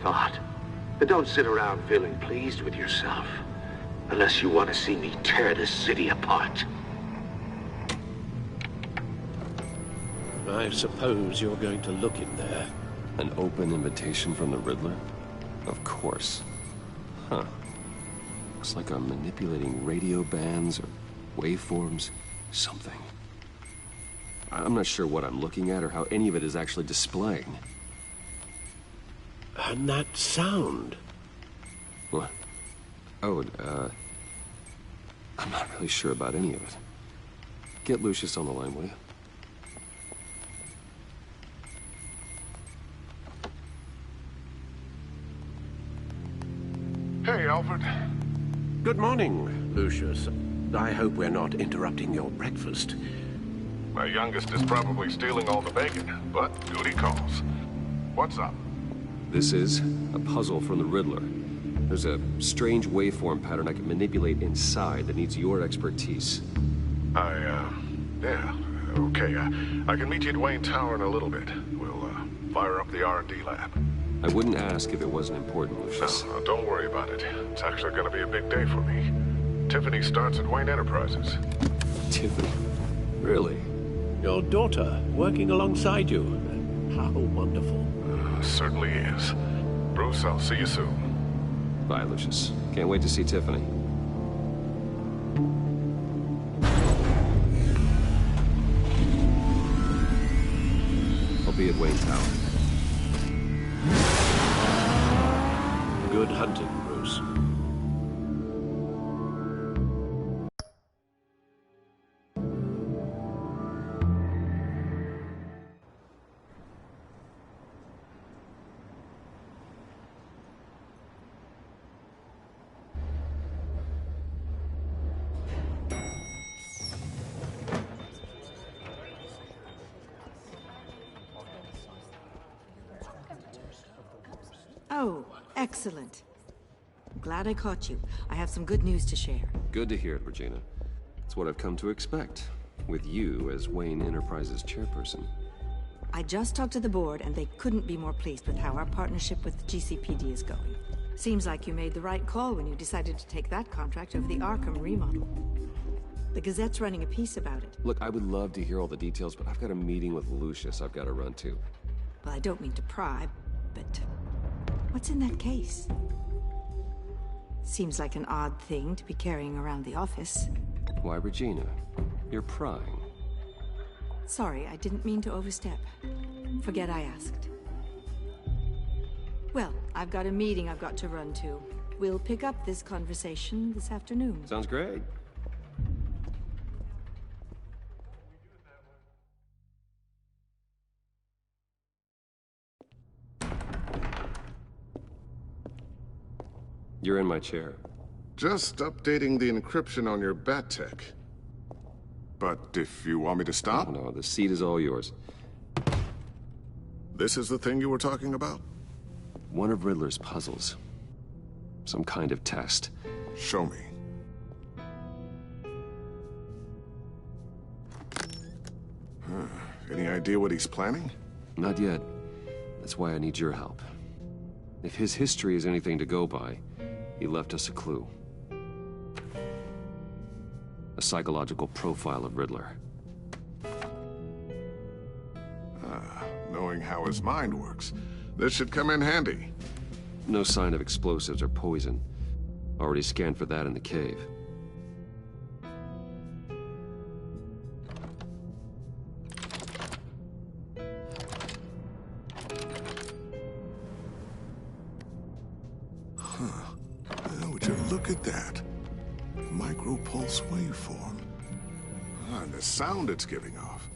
thought. But don't sit around feeling pleased with yourself. Unless you want to see me tear this city apart. I suppose you're going to look in there. An open invitation from the Riddler? Of course. Huh. Looks like I'm manipulating radio bands or waveforms. Something. I'm not sure what I'm looking at or how any of it is actually displaying. And that sound. What? Oh, I'm not really sure about any of it. Get Lucius on the line, will you? Hey, Alfred. Good morning, Lucius. I hope we're not interrupting your breakfast. My youngest is probably stealing all the bacon, but duty calls. What's up? This is a puzzle from the Riddler. There's a strange waveform pattern I can manipulate inside that needs your expertise. Yeah, okay. I can meet you at Wayne Tower in a little bit. We'll, fire up the R&D lab. I wouldn't ask if it wasn't important, Lucius. No, don't worry about it. It's actually gonna be a big day for me. Tiffany starts at Wayne Enterprises. Tiffany? Really? Your daughter, working alongside you. How wonderful. Certainly is. Bruce, I'll see you soon. Bye, Lucius. Can't wait to see Tiffany. I'll be at Wayne Tower. Good hunting, Bruce. Oh, excellent. I'm glad I caught you. I have some good news to share. Good to hear it, Regina. It's what I've come to expect, with you as Wayne Enterprises chairperson. I just talked to the board, and they couldn't be more pleased with how our partnership with GCPD is going. Seems like you made the right call when you decided to take that contract over the Arkham remodel. The Gazette's running a piece about it. Look, I would love to hear all the details, but I've got a meeting with Lucius I've got to run to. Well, I don't mean to pry, but what's in that case? Seems like an odd thing to be carrying around the office. Why, Regina? You're prying. Sorry, I didn't mean to overstep. Forget I asked. Well, I've got a meeting I've got to run to. We'll pick up this conversation this afternoon. Sounds great. You're in my chair. Just updating the encryption on your bat tech. But if you want me to stop? Oh, no, the seat is all yours. This is the thing you were talking about? One of Riddler's puzzles. Some kind of test. Show me. Any idea what he's planning? Not yet. That's why I need your help. If his history is anything to go by, he left us a clue. A psychological profile of Riddler. Knowing how his mind works, this should come in handy. No sign of explosives or poison. Already scanned for that in the cave. Would you look at that? Micro-pulse waveform. And the sound it's giving off.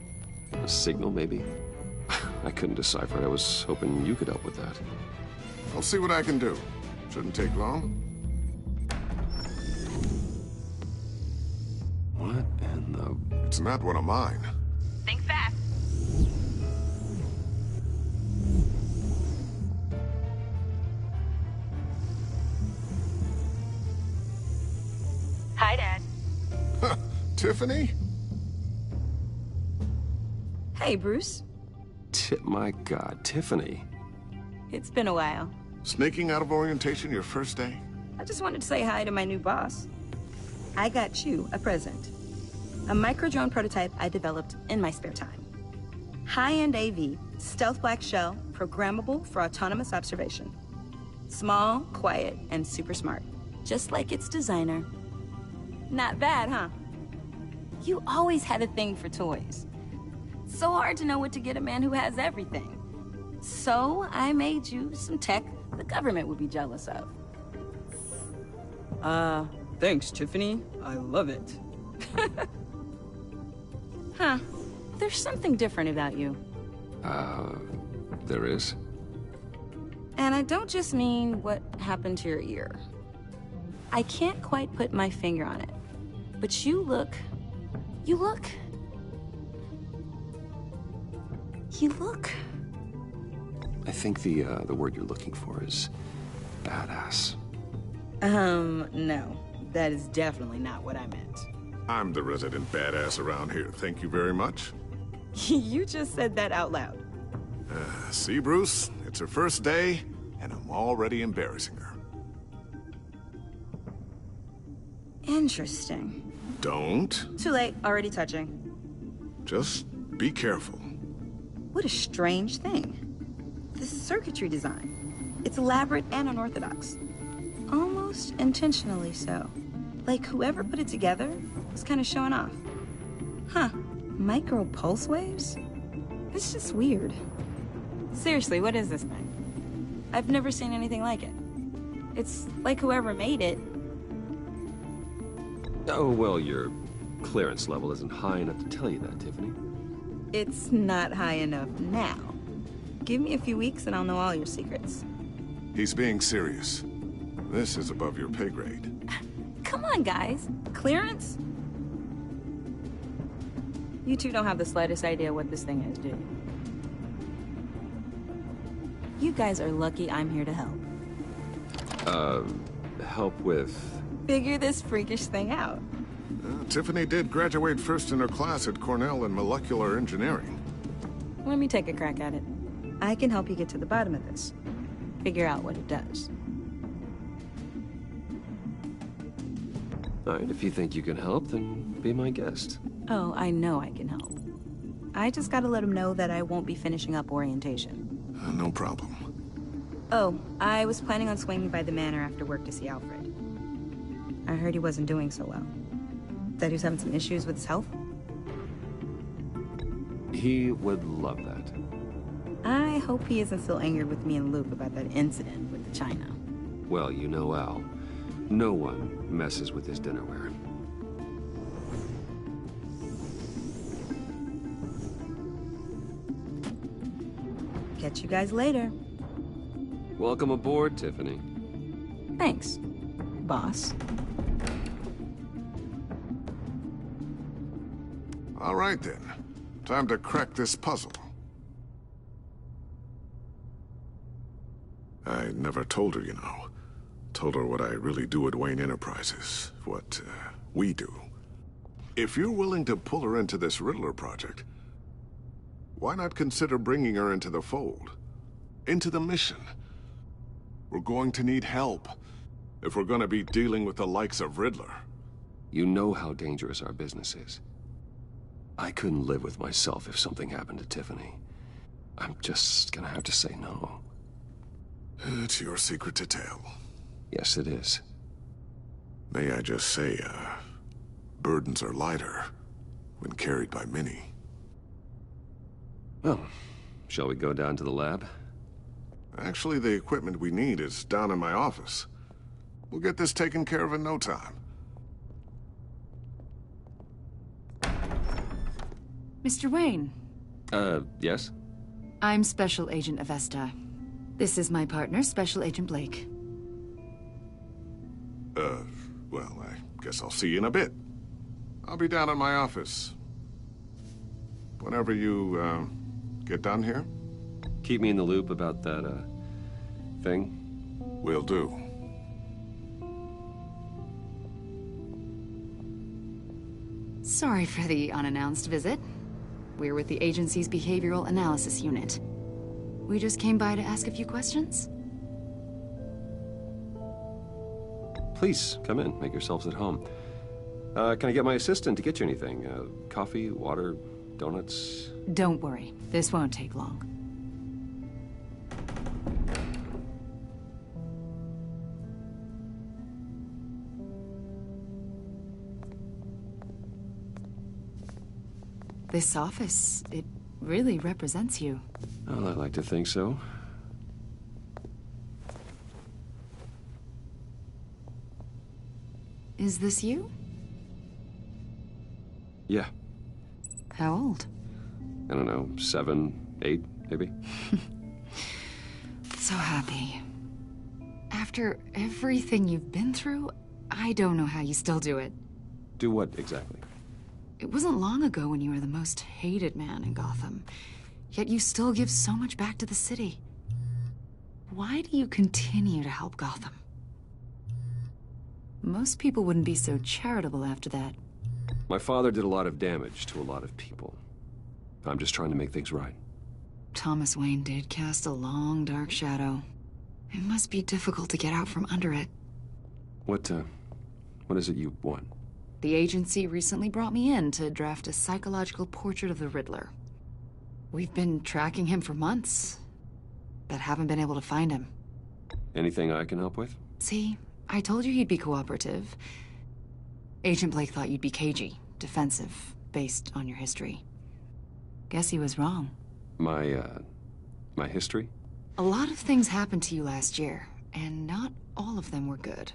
A signal, maybe? I couldn't decipher it. I was hoping you could help with that. I'll see what I can do. Shouldn't take long. What in the... It's not one of mine. Think fast. Hi, Dad. Tiffany? Hey, Bruce. My God, Tiffany. It's been a while. Sneaking out of orientation your first day? I just wanted to say hi to my new boss. I got you a present. A micro-drone prototype I developed in my spare time. High-end AV, stealth black shell, programmable for autonomous observation. Small, quiet, and super smart. Just like its designer. Not bad, huh? You always had a thing for toys. So hard to know what to get a man who has everything. So I made you some tech the government would be jealous of. Thanks, Tiffany. I love it. Huh. There's something different about you. There is? And I don't just mean what happened to your ear. I can't quite put my finger on it. But you look... I think the word you're looking for is badass. No. That is definitely not what I meant. I'm the resident badass around here. Thank you very much. You just said that out loud. See, Bruce? It's her first day, and I'm already embarrassing her. Interesting. Don't. Too late. Already touching. Just be careful. What a strange thing. The circuitry design. It's elaborate and unorthodox. Almost intentionally so. Like whoever put it together was kind of showing off. Huh. Micro pulse waves? It's just weird. Seriously, what is this thing? I've never seen anything like it. It's like whoever made it. Oh, well, your clearance level isn't high enough to tell you that, Tiffany. It's not high enough now. Give me a few weeks and I'll know all your secrets. He's being serious. This is above your pay grade. Come on, guys. Clearance? You two don't have the slightest idea what this thing is, do you? You guys are lucky I'm here to help. Help with... Figure this freakish thing out. Tiffany did graduate first in her class at Cornell in molecular engineering. Let me take a crack at it. I can help you get to the bottom of this. Figure out what it does. All right, if you think you can help, then be my guest. Oh, I know I can help. I just gotta let him know that I won't be finishing up orientation. No problem. Oh, I was planning on swinging by the manor after work to see Alfred. I heard he wasn't doing so well. That he was having some issues with his health? He would love that. I hope he isn't still angered with me and Luke about that incident with the china. Well, you know Al. No one messes with his dinnerware. Catch you guys later. Welcome aboard, Tiffany. Thanks, boss. All right, then. Time to crack this puzzle. I never told her, you know. Told her what I really do at Wayne Enterprises. What, we do. If you're willing to pull her into this Riddler project, why not consider bringing her into the fold? Into the mission? We're going to need help if we're going to be dealing with the likes of Riddler. You know how dangerous our business is. I couldn't live with myself if something happened to Tiffany. I'm just gonna have to say no. It's your secret to tell. Yes, it is. May I just say, burdens are lighter when carried by many. Well, shall we go down to the lab? Actually, the equipment we need is down in my office. We'll get this taken care of in no time. Mr. Wayne. Yes? I'm Special Agent Avesta. This is my partner, Special Agent Blake. Well, I guess I'll see you in a bit. I'll be down in my office. Whenever you, get done here? Keep me in the loop about that, thing. Will do. Sorry for the unannounced visit. We're with the agency's behavioral analysis unit. We just came by to ask a few questions. Please, come in. Make yourselves at home. Can I get my assistant to get you anything? Coffee, water, donuts? Don't worry. This won't take long. This office, it really represents you. Well, I'd like to think so. Is this you? Yeah. How old? I don't know, 7, 8, maybe? So happy. After everything you've been through, I don't know how you still do it. Do what exactly? It wasn't long ago when you were the most hated man in Gotham, yet you still give so much back to the city. Why do you continue to help Gotham? Most people wouldn't be so charitable after that. My father did a lot of damage to a lot of people. I'm just trying to make things right. Thomas Wayne did cast a long, dark shadow. It must be difficult to get out from under it. What is it you want? The agency recently brought me in to draft a psychological portrait of the Riddler. We've been tracking him for months, but haven't been able to find him. Anything I can help with? See, I told you he'd be cooperative. Agent Blake thought you'd be cagey, defensive, based on your history. Guess he was wrong. My history? A lot of things happened to you last year, and not all of them were good.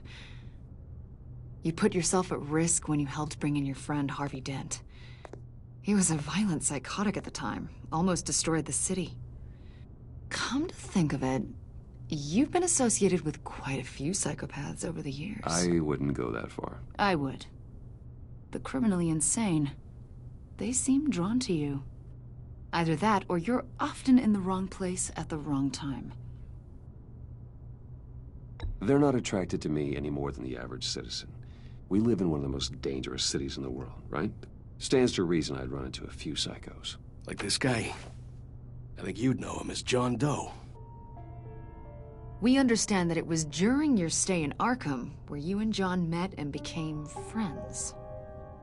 You put yourself at risk when you helped bring in your friend Harvey Dent. He was a violent psychotic at the time, almost destroyed the city. Come to think of it, you've been associated with quite a few psychopaths over the years. I wouldn't go that far. I would. The criminally insane. They seem drawn to you. Either that, or you're often in the wrong place at the wrong time. They're not attracted to me any more than the average citizen. We live in one of the most dangerous cities in the world, right? Stands to reason I'd run into a few psychos. Like this guy. I think you'd know him as John Doe. We understand that it was during your stay in Arkham where you and John met and became friends.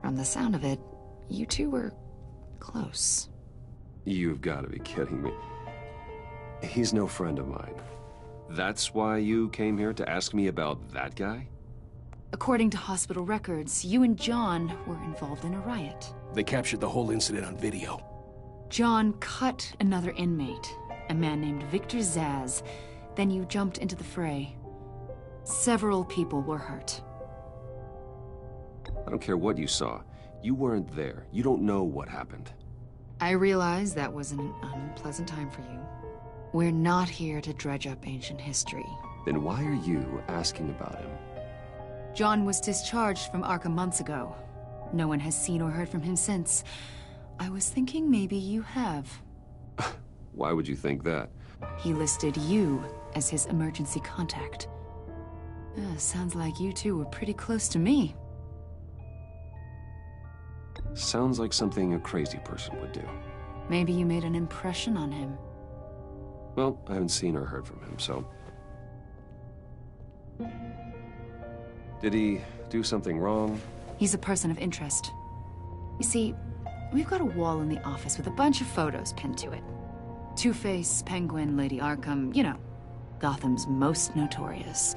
From the sound of it, you two were close. You've got to be kidding me. He's no friend of mine. That's why you came here to ask me about that guy? According to hospital records, you and John were involved in a riot. They captured the whole incident on video. John cut another inmate, a man named Victor Zsasz. Then you jumped into the fray. Several people were hurt. I don't care what you saw. You weren't there. You don't know what happened. I realize that was an unpleasant time for you. We're not here to dredge up ancient history. Then why are you asking about him? John was discharged from Arkham months ago. No one has seen or heard from him since. I was thinking maybe you have. Why would you think that? He listed you as his emergency contact. Sounds like you two were pretty close to me. Sounds like something a crazy person would do. Maybe you made an impression on him. Well, I haven't seen or heard from him, so... Did he do something wrong? He's a person of interest. You see, we've got a wall in the office with a bunch of photos pinned to it. Two-Face, Penguin, Lady Arkham, you know, Gotham's most notorious.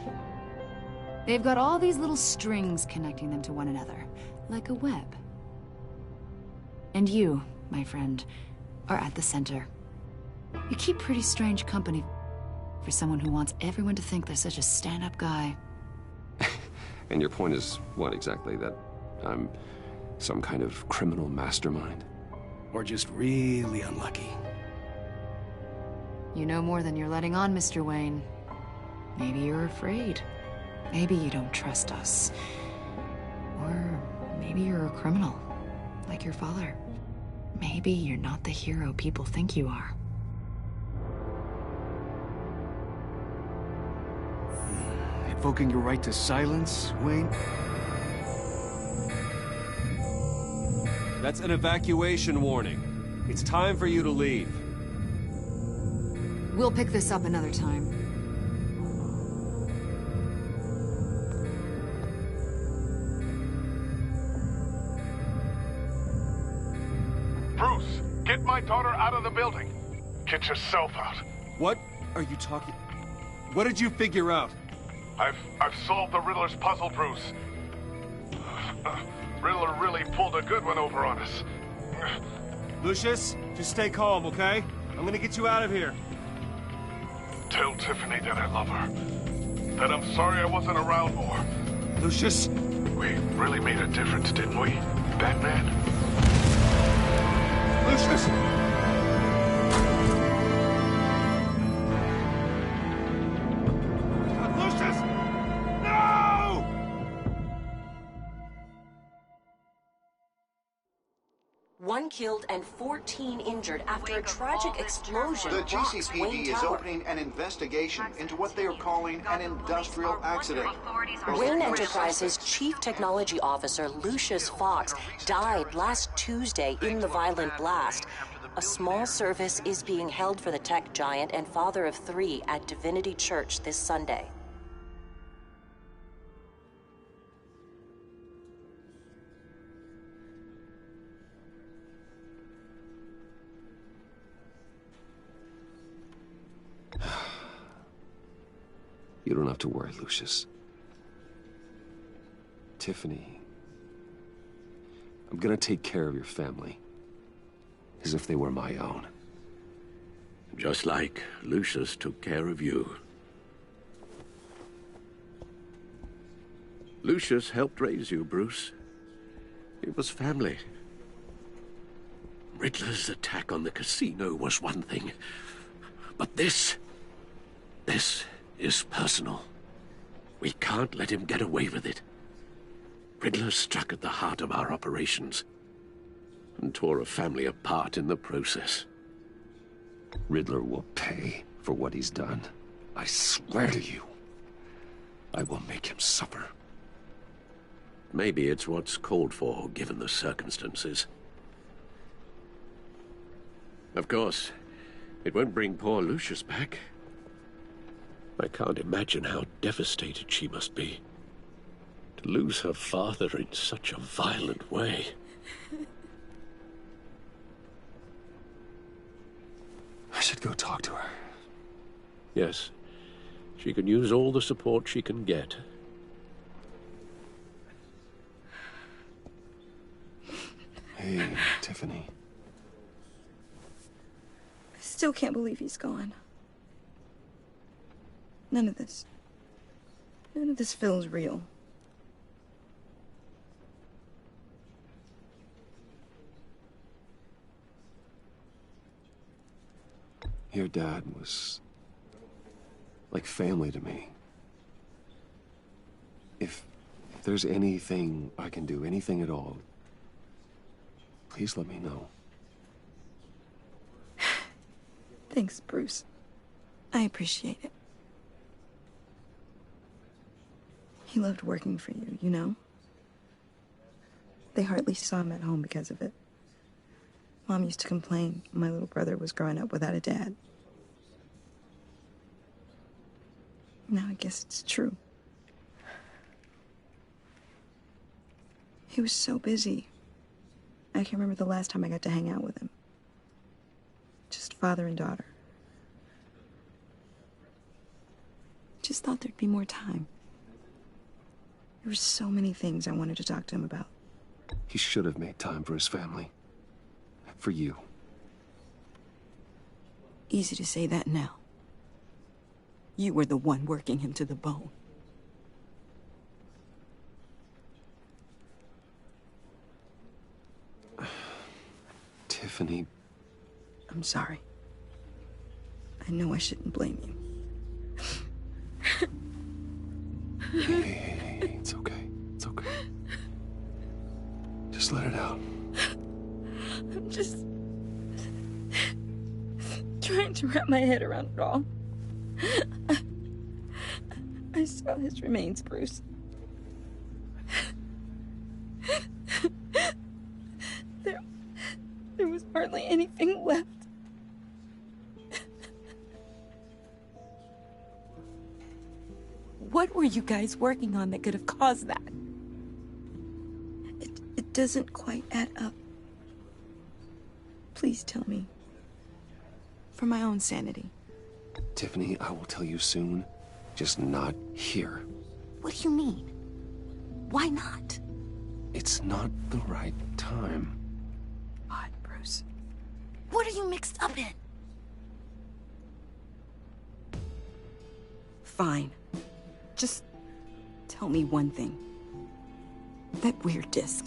They've got all these little strings connecting them to one another, like a web. And you, my friend, are at the center. You keep pretty strange company for someone who wants everyone to think they're such a stand-up guy. And your point is what exactly? That I'm some kind of criminal mastermind? Or just really unlucky. You know more than you're letting on, Mr. Wayne. Maybe you're afraid. Maybe you don't trust us. Or maybe you're a criminal, like your father. Maybe you're not the hero people think you are. Invoking your right to silence, Wayne? That's an evacuation warning. It's time for you to leave. We'll pick this up another time. Get my daughter out of the building. Get yourself out. What are you talking... What did you figure out? I've solved the Riddler's puzzle, Bruce. Riddler really pulled a good one over on us. Lucius, just stay calm, okay? I'm gonna get you out of here. Tell Tiffany that I love her. That I'm sorry I wasn't around more. Lucius? We really made a difference, didn't we, Batman? Lucius! Lucius! No! One killed and 14 injured after a tragic explosion. The rocks GCPD Wayne is Tower. opening an investigation into what they are calling an industrial accident. Wayne Enterprises' Chief Technology Officer, Lucius Fox, died last Tuesday in the violent blast. A small service is being held for the tech giant and father of 3 at Divinity Church this Sunday. You don't have to worry, Lucius. Tiffany, I'm gonna take care of your family as if they were my own. Just like Lucius took care of you. Lucius helped raise you, Bruce. It was family. Riddler's attack on the casino was one thing, but this is personal. We can't let him get away with it. Riddler struck at the heart of our operations and tore a family apart in the process. Riddler will pay for what he's done. I swear to you, I will make him suffer. Maybe it's what's called for, given the circumstances. Of course, it won't bring poor Lucius back. I can't imagine how devastated she must be. To lose her father in such a violent way. I should go talk to her. Yes, she can use all the support she can get. Hey, Tiffany. I still can't believe he's gone. None of this feels real. Your dad was like family to me. If there's anything I can do, anything at all, please let me know. Thanks, Bruce. I appreciate it. He loved working for you, you know? They hardly saw him at home because of it. Mom used to complain my little brother was growing up without a dad. Now I guess it's true. He was so busy. I can't remember the last time I got to hang out with him. Just father and daughter. Just thought there'd be more time. There were so many things I wanted to talk to him about. He should have made time for his family. For you. Easy to say that now. You were the one working him to the bone. Tiffany. I'm sorry. I know I shouldn't blame you. Hey, it's okay. It's okay. Just let it out. I'm just trying to wrap my head around it all. I saw his remains, Bruce. There was hardly anything left. What were you guys working on that could have caused that? It doesn't quite add up. Please tell me. For my own sanity. Tiffany, I will tell you soon. Just not here. What do you mean? Why not? It's not the right time. God, Bruce. What are you mixed up in? Fine. Just tell me one thing. That weird disc.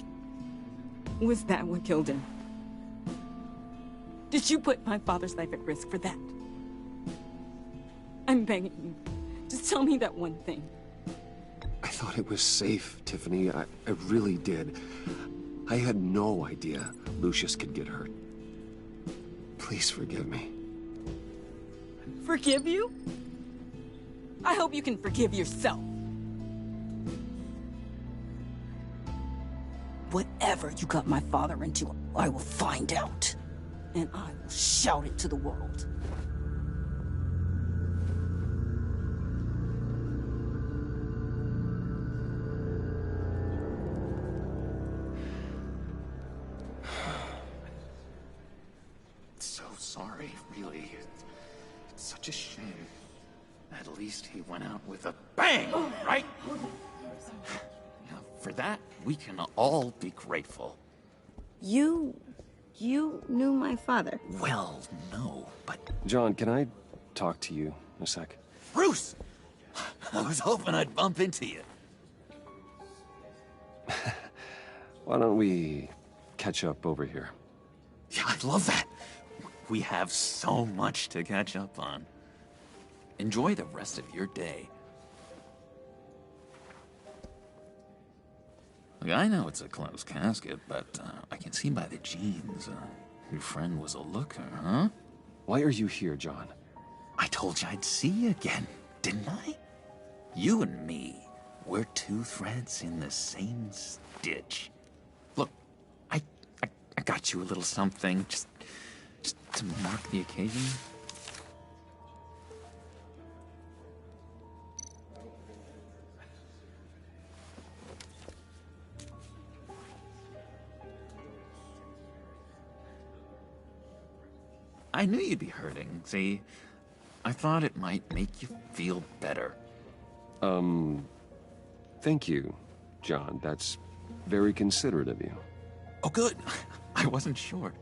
Was that what killed him? Did you put my father's life at risk for that? I'm begging you. Just tell me that one thing. I thought it was safe, Tiffany. I really did. I had no idea Lucius could get hurt. Please forgive me. Forgive you? I hope you can forgive yourself. Whatever you got my father into, I will find out. And I will shout it to the world. So sorry, really. It's such a shame. At least he went out with a bang, right? Now, for that, we can all be grateful. You knew my father? Well, no, but... John, can I talk to you a sec? Bruce! I was hoping I'd bump into you. Why don't we catch up over here? Yeah, I'd love that. We have so much to catch up on. Enjoy the rest of your day. Look, I know it's a closed casket, but I can see by the jeans, your friend was a looker, huh? Why are you here, John? I told you I'd see you again, didn't I? You and me, we're two threads in the same stitch. Look, I got you a little something, just to mark the occasion. I knew you'd be hurting, see? I thought it might make you feel better. Thank you, John. That's very considerate of you. Oh, good. I wasn't sure.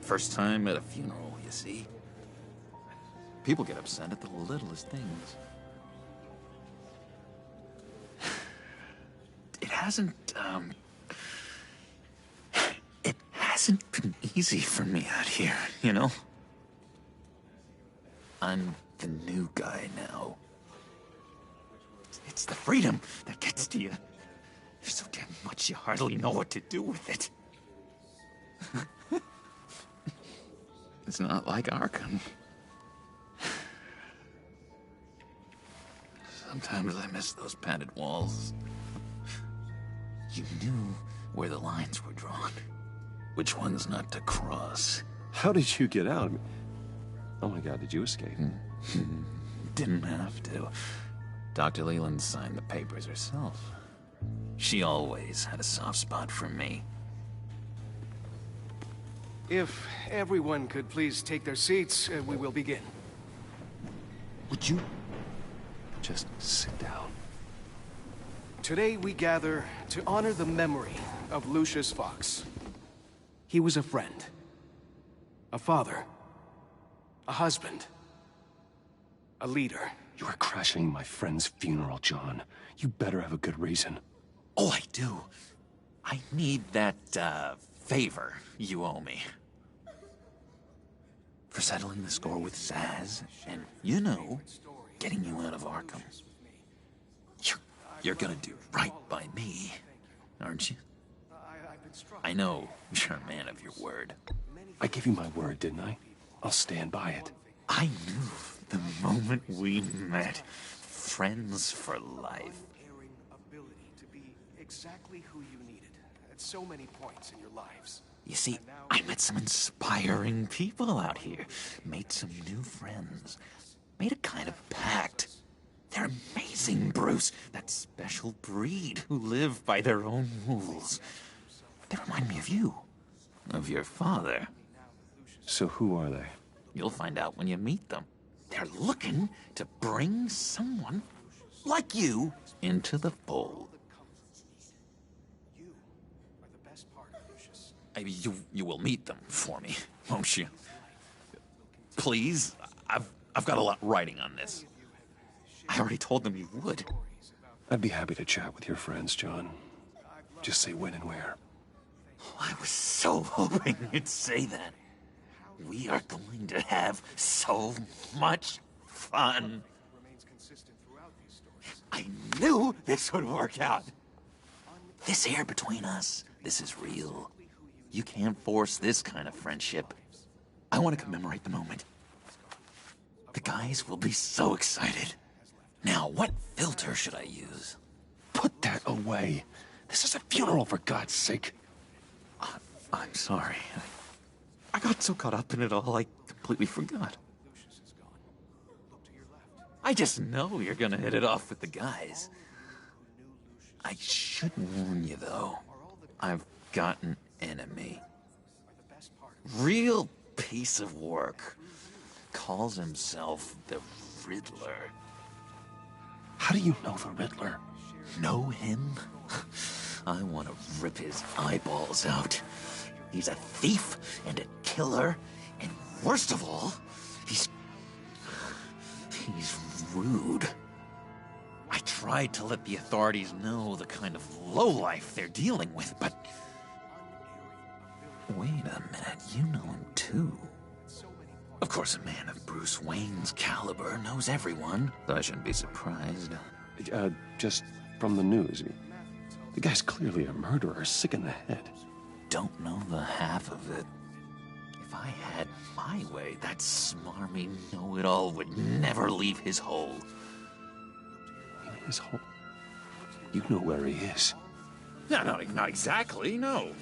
First time at a funeral, you see. People get upset at the littlest things. It hasn't been easy for me out here, you know? I'm the new guy now. It's the freedom that gets to you. There's so damn much you hardly know what to do with it. It's not like Arkham. Sometimes I miss those padded walls. You knew where the lines were drawn. Which ones not to cross. How did you get out? Oh my God, did you escape? Didn't have to. Dr. Leland signed the papers herself. She always had a soft spot for me. If everyone could please take their seats, we will begin. Would you just sit down? Today we gather to honor the memory of Lucius Fox. He was a friend, a father, a husband, a leader. You are crashing my friend's funeral, John. You better have a good reason. Oh, I do. I need that, favor you owe me. For settling the score with Zaz, and, you know, getting you out of Arkham. You're gonna do right by me, aren't you? I know you're a man of your word. I gave you my word, didn't I? I'll stand by it. I knew the moment we met. Friends for life. Ability to be exactly who you needed at so many points in your lives. You see, I met some inspiring people out here. Made some new friends. Made a kind of pact. They're amazing, Bruce. That special breed who live by their own rules. They remind me of you. Of your father. So who are they? You'll find out when you meet them. They're looking to bring someone like you into the fold. You will meet them for me, won't you? Please, I've got a lot riding on this. I already told them you would. I'd be happy to chat with your friends, John. Just say when and where. I was so hoping you'd say that. We are going to have so much fun. I knew this would work out. This air between us, this is real. You can't force this kind of friendship. I want to commemorate the moment. The guys will be so excited. Now, what filter should I use? Put that away. This is a funeral, for God's sake. I'm sorry. I got so caught up in it all, I completely forgot. I just know you're gonna hit it off with the guys. I should warn you, though. I've got an enemy. Real piece of work. Calls himself the Riddler. How do you know the Riddler? Know him? I want to rip his eyeballs out. He's a thief and a killer, and worst of all, he's rude. I tried to let the authorities know the kind of lowlife they're dealing with, but... Wait a minute, you know him too. Of course, a man of Bruce Wayne's caliber knows everyone, so I shouldn't be surprised. Just from the news. The guy's clearly a murderer, sick in the head. Don't know the half of it. If I had my way, that smarmy know-it-all would never leave his hole. His hole? You know where he is. No, not exactly, no.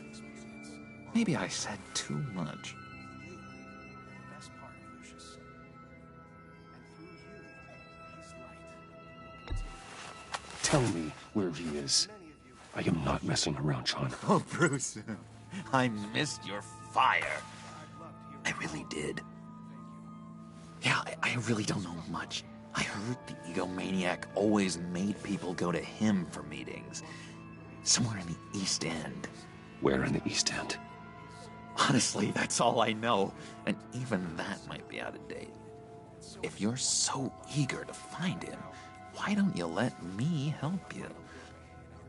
Maybe I said too much. Tell me where he is. I am not messing around, John. Oh, Bruce, I missed your fire. I really did. Yeah, I really don't know much. I heard the egomaniac always made people go to him for meetings. Somewhere in the East End. Where in the East End? Honestly, that's all I know. And even that might be out of date. If you're so eager to find him, why don't you let me help you?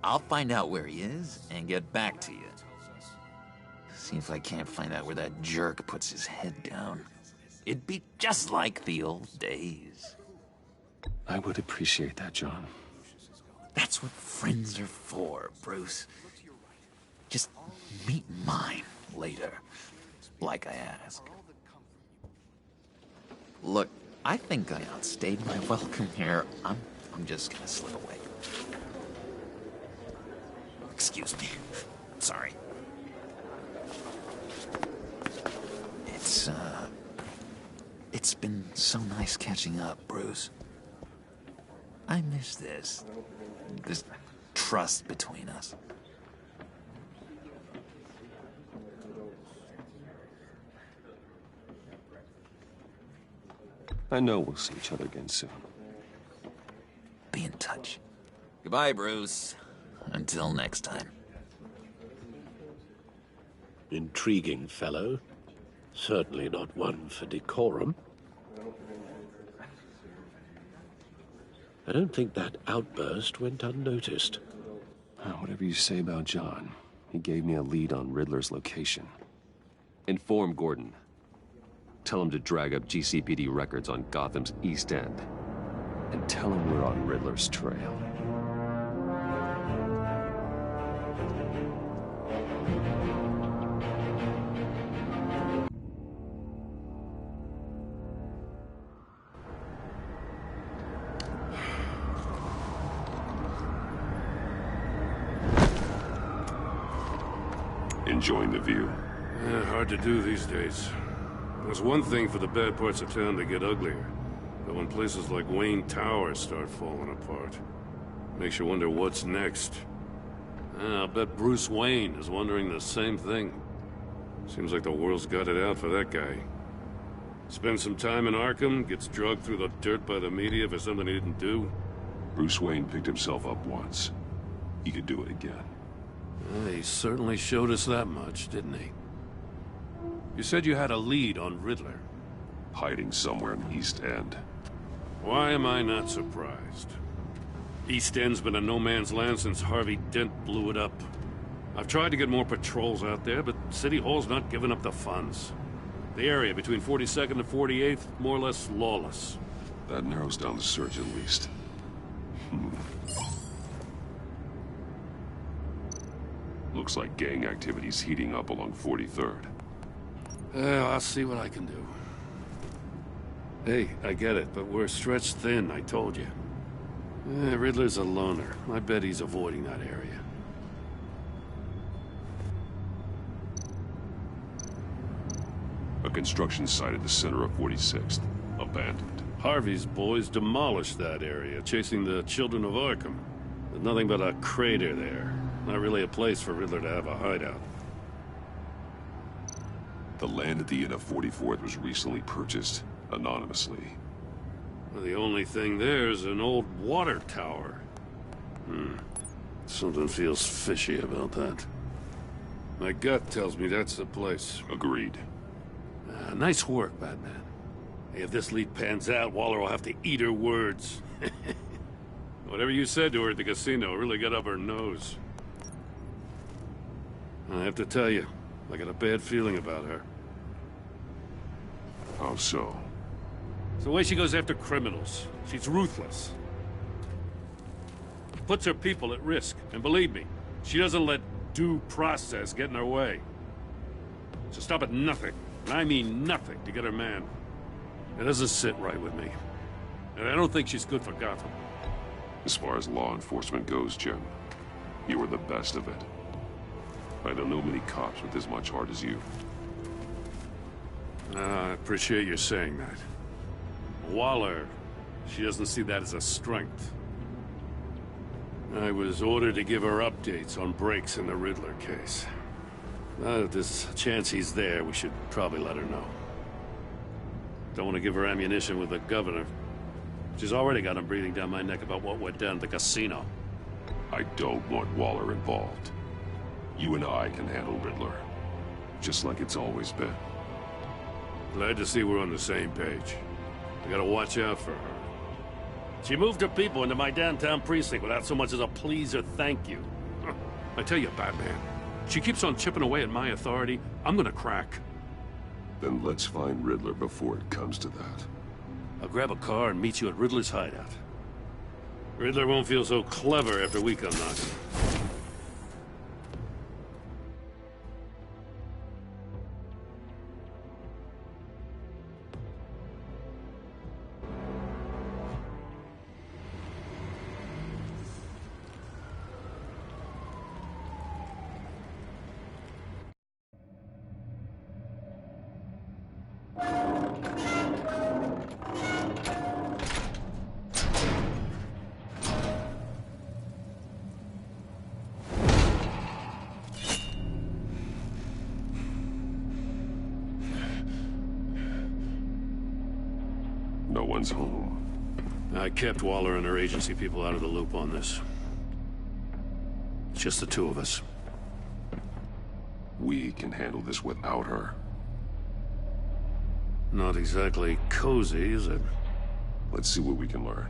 I'll find out where he is and get back to you. See if I can't find out where that jerk puts his head down. It'd be just like the old days. I would appreciate that, John. That's what friends are for, Bruce. Just meet mine later, like I asked. Look, I think I outstayed my welcome here. I'm just gonna slip away. Excuse me. Sorry. It's been so nice catching up, Bruce. I miss this trust between us. I know we'll see each other again soon. Be in touch. Goodbye, Bruce. Until next time. Intriguing fellow. Certainly not one for decorum. I don't think that outburst went unnoticed. Whatever you say about John, he gave me a lead on Riddler's location. Inform Gordon. Tell him to drag up GCPD records on Gotham's East End. And tell him we're on Riddler's trail. Enjoying the view? Yeah, hard to do these days. It's one thing for the bad parts of town to get uglier, but when places like Wayne Tower start falling apart, makes you wonder what's next. I'll bet Bruce Wayne is wondering the same thing. Seems like the world's got it out for that guy. Spends some time in Arkham, gets drugged through the dirt by the media for something he didn't do. Bruce Wayne picked himself up once. He could do it again. He certainly showed us that much, didn't he? You said you had a lead on Riddler. Hiding somewhere in East End. Why am I not surprised? East End's been a no-man's land since Harvey Dent blew it up. I've tried to get more patrols out there, but City Hall's not giving up the funds. The area between 42nd and 48th, more or less lawless. That narrows down the search at least. Looks like gang activity's heating up along 43rd. I'll see what I can do. Hey, I get it, but we're stretched thin, I told you. Riddler's a loner. I bet he's avoiding that area. A construction site at the center of 46th. Abandoned. Harvey's boys demolished that area, chasing the children of Arkham. There's nothing but a crater there. Not really a place for Riddler to have a hideout. The land at the end of 44th was recently purchased, anonymously. Well, the only thing there is an old water tower. Something feels fishy about that. My gut tells me that's the place. Agreed. Nice work, Batman. Hey, if this lead pans out, Waller will have to eat her words. Whatever you said to her at the casino really got up her nose. I have to tell you, I got a bad feeling about her. How so? It's the way she goes after criminals. She's ruthless. Puts her people at risk. And believe me, she doesn't let due process get in her way. She'll stop at nothing, and I mean nothing, to get her man. It doesn't sit right with me. And I don't think she's good for Gotham. As far as law enforcement goes, Jim, you were the best of it. I don't know many cops with as much heart as you. I appreciate you saying that. Waller, she doesn't see that as a strength. I was ordered to give her updates on breaks in the Riddler case. If there's a chance he's there, we should probably let her know. Don't want to give her ammunition with the governor. She's already got him breathing down my neck about what went down at the casino. I don't want Waller involved. You and I can handle Riddler, just like it's always been. Glad to see we're on the same page. I gotta watch out for her. She moved her people into my downtown precinct without so much as a please or thank you. I tell you, Batman, she keeps on chipping away at my authority, I'm gonna crack. Then let's find Riddler before it comes to that. I'll grab a car and meet you at Riddler's hideout. Riddler won't feel so clever after we come knocking. No one's home. I kept Waller and her agency people out of the loop on this. It's just the two of us. We can handle this without her. Not exactly cozy, is it? Let's see what we can learn.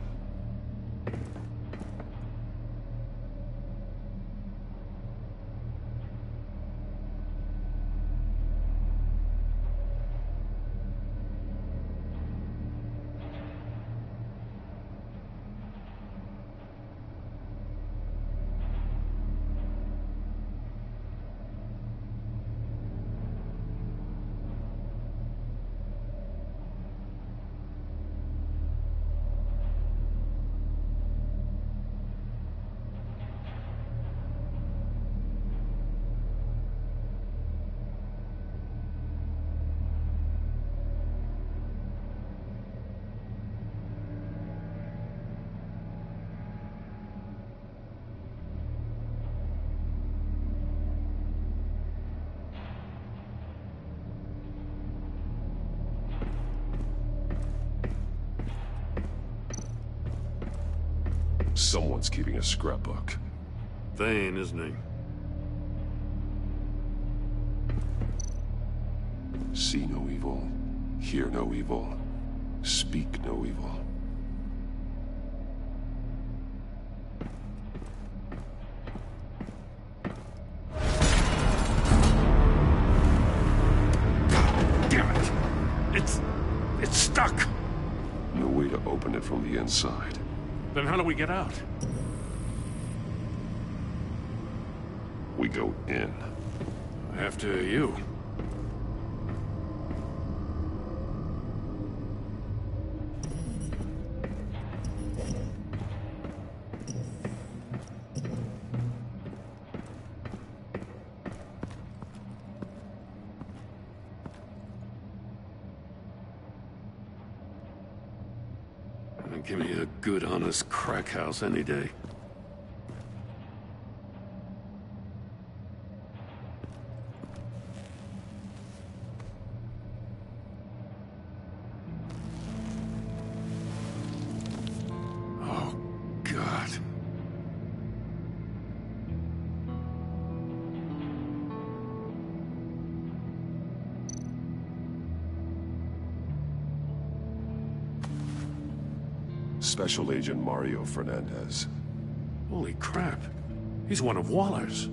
Someone's keeping a scrapbook. Vain, isn't he? See no evil, hear no evil, speak no evil. Damn it! It's stuck! No way to open it from the inside. Then how do we get out? We go in. After you. Give me a good, honest crack house any day. Oh, God. Special Agent Mario Fernandez. Holy crap. He's one of Waller's.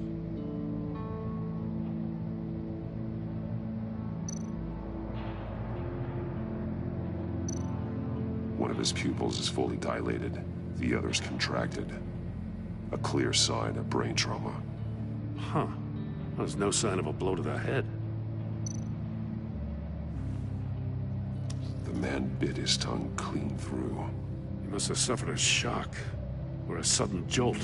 One of his pupils is fully dilated, the other's contracted. A clear sign of brain trauma. Huh. There's no sign of a blow to the head. The man bit his tongue clean through. He must have suffered a shock, or a sudden jolt.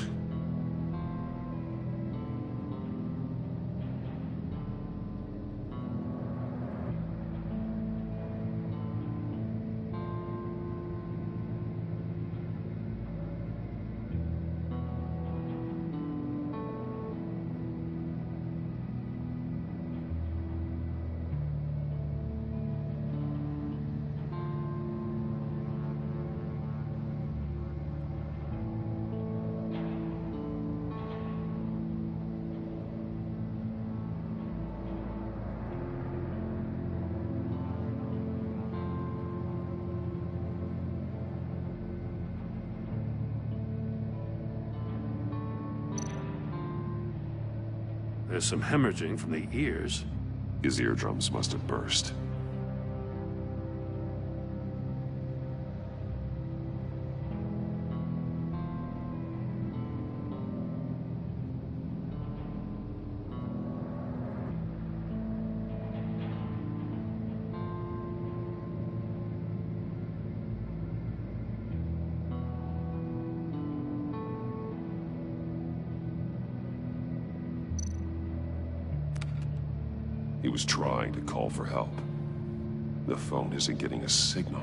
There's some hemorrhaging from the ears. His eardrums must have burst. He was trying to call for help. The phone isn't getting a signal.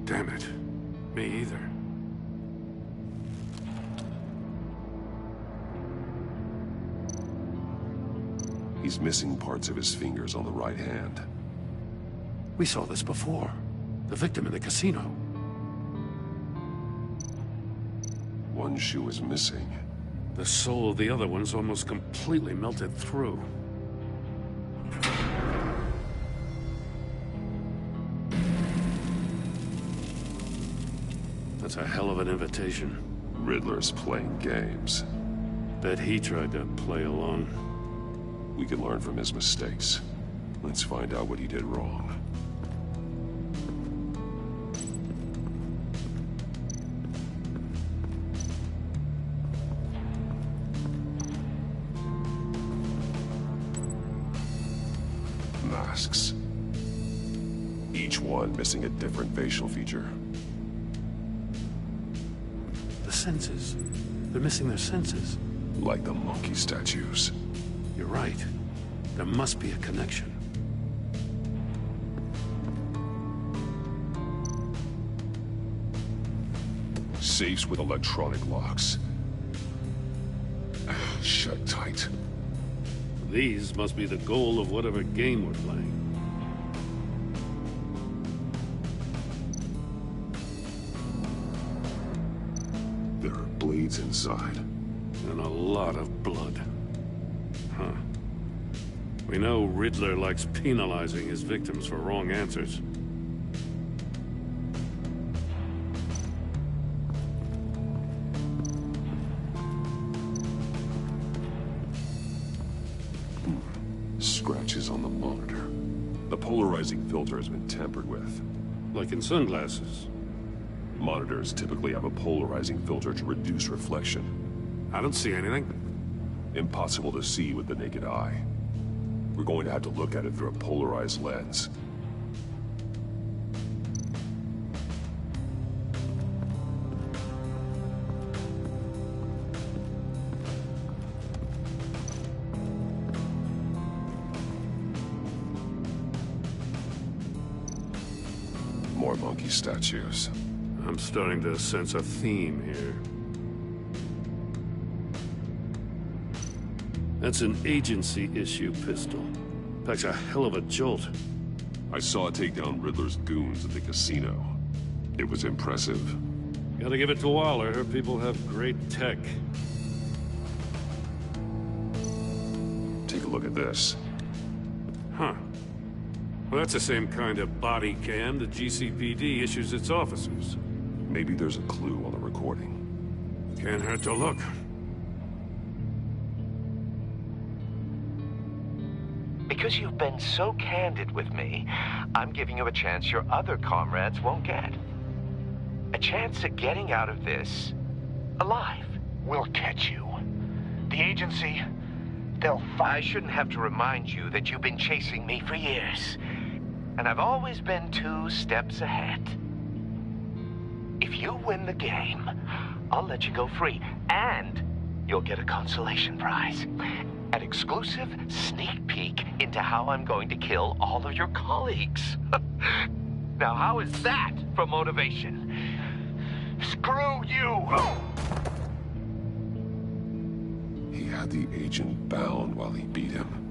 Damn it. Me either. He's missing parts of his fingers on the right hand. We saw this before. The victim in the casino. One shoe is missing. The sole of the other one's almost completely melted through. That's a hell of an invitation. Riddler's playing games. Bet he tried to play along. We can learn from his mistakes. Let's find out what he did wrong. Masks. Each one missing a different facial feature. The senses. They're missing their senses. Like the monkey statues. You're right. There must be a connection. Safes with electronic locks. Shut tight. These must be the goal of whatever game we're playing. bleeds inside. And a lot of blood. Huh. We know Riddler likes penalizing his victims for wrong answers. Scratches on the monitor. The polarizing filter has been tampered with. Like in sunglasses. Monitors typically have a polarizing filter to reduce reflection. I don't see anything. Impossible to see with the naked eye. We're going to have to look at it through a polarized lens. More monkey statues. I'm starting to sense a theme here. That's an agency-issue pistol. Packs a hell of a jolt. I saw it take down Riddler's goons at the casino. It was impressive. Gotta give it to Waller. Her people have great tech. Take a look at this. Huh. Well, that's the same kind of body cam the GCPD issues its officers. Maybe there's a clue on the recording. Can't hurt to look. Because you've been so candid with me, I'm giving you a chance your other comrades won't get. A chance at getting out of this alive. We'll catch you. The agency, they'll find... I shouldn't have to remind you that you've been chasing me for years. And I've always been 2 steps ahead. If you win the game, I'll let you go free. And you'll get a consolation prize. An exclusive sneak peek into how I'm going to kill all of your colleagues. Now, how is that for motivation? Screw you! He had the agent bound while he beat him.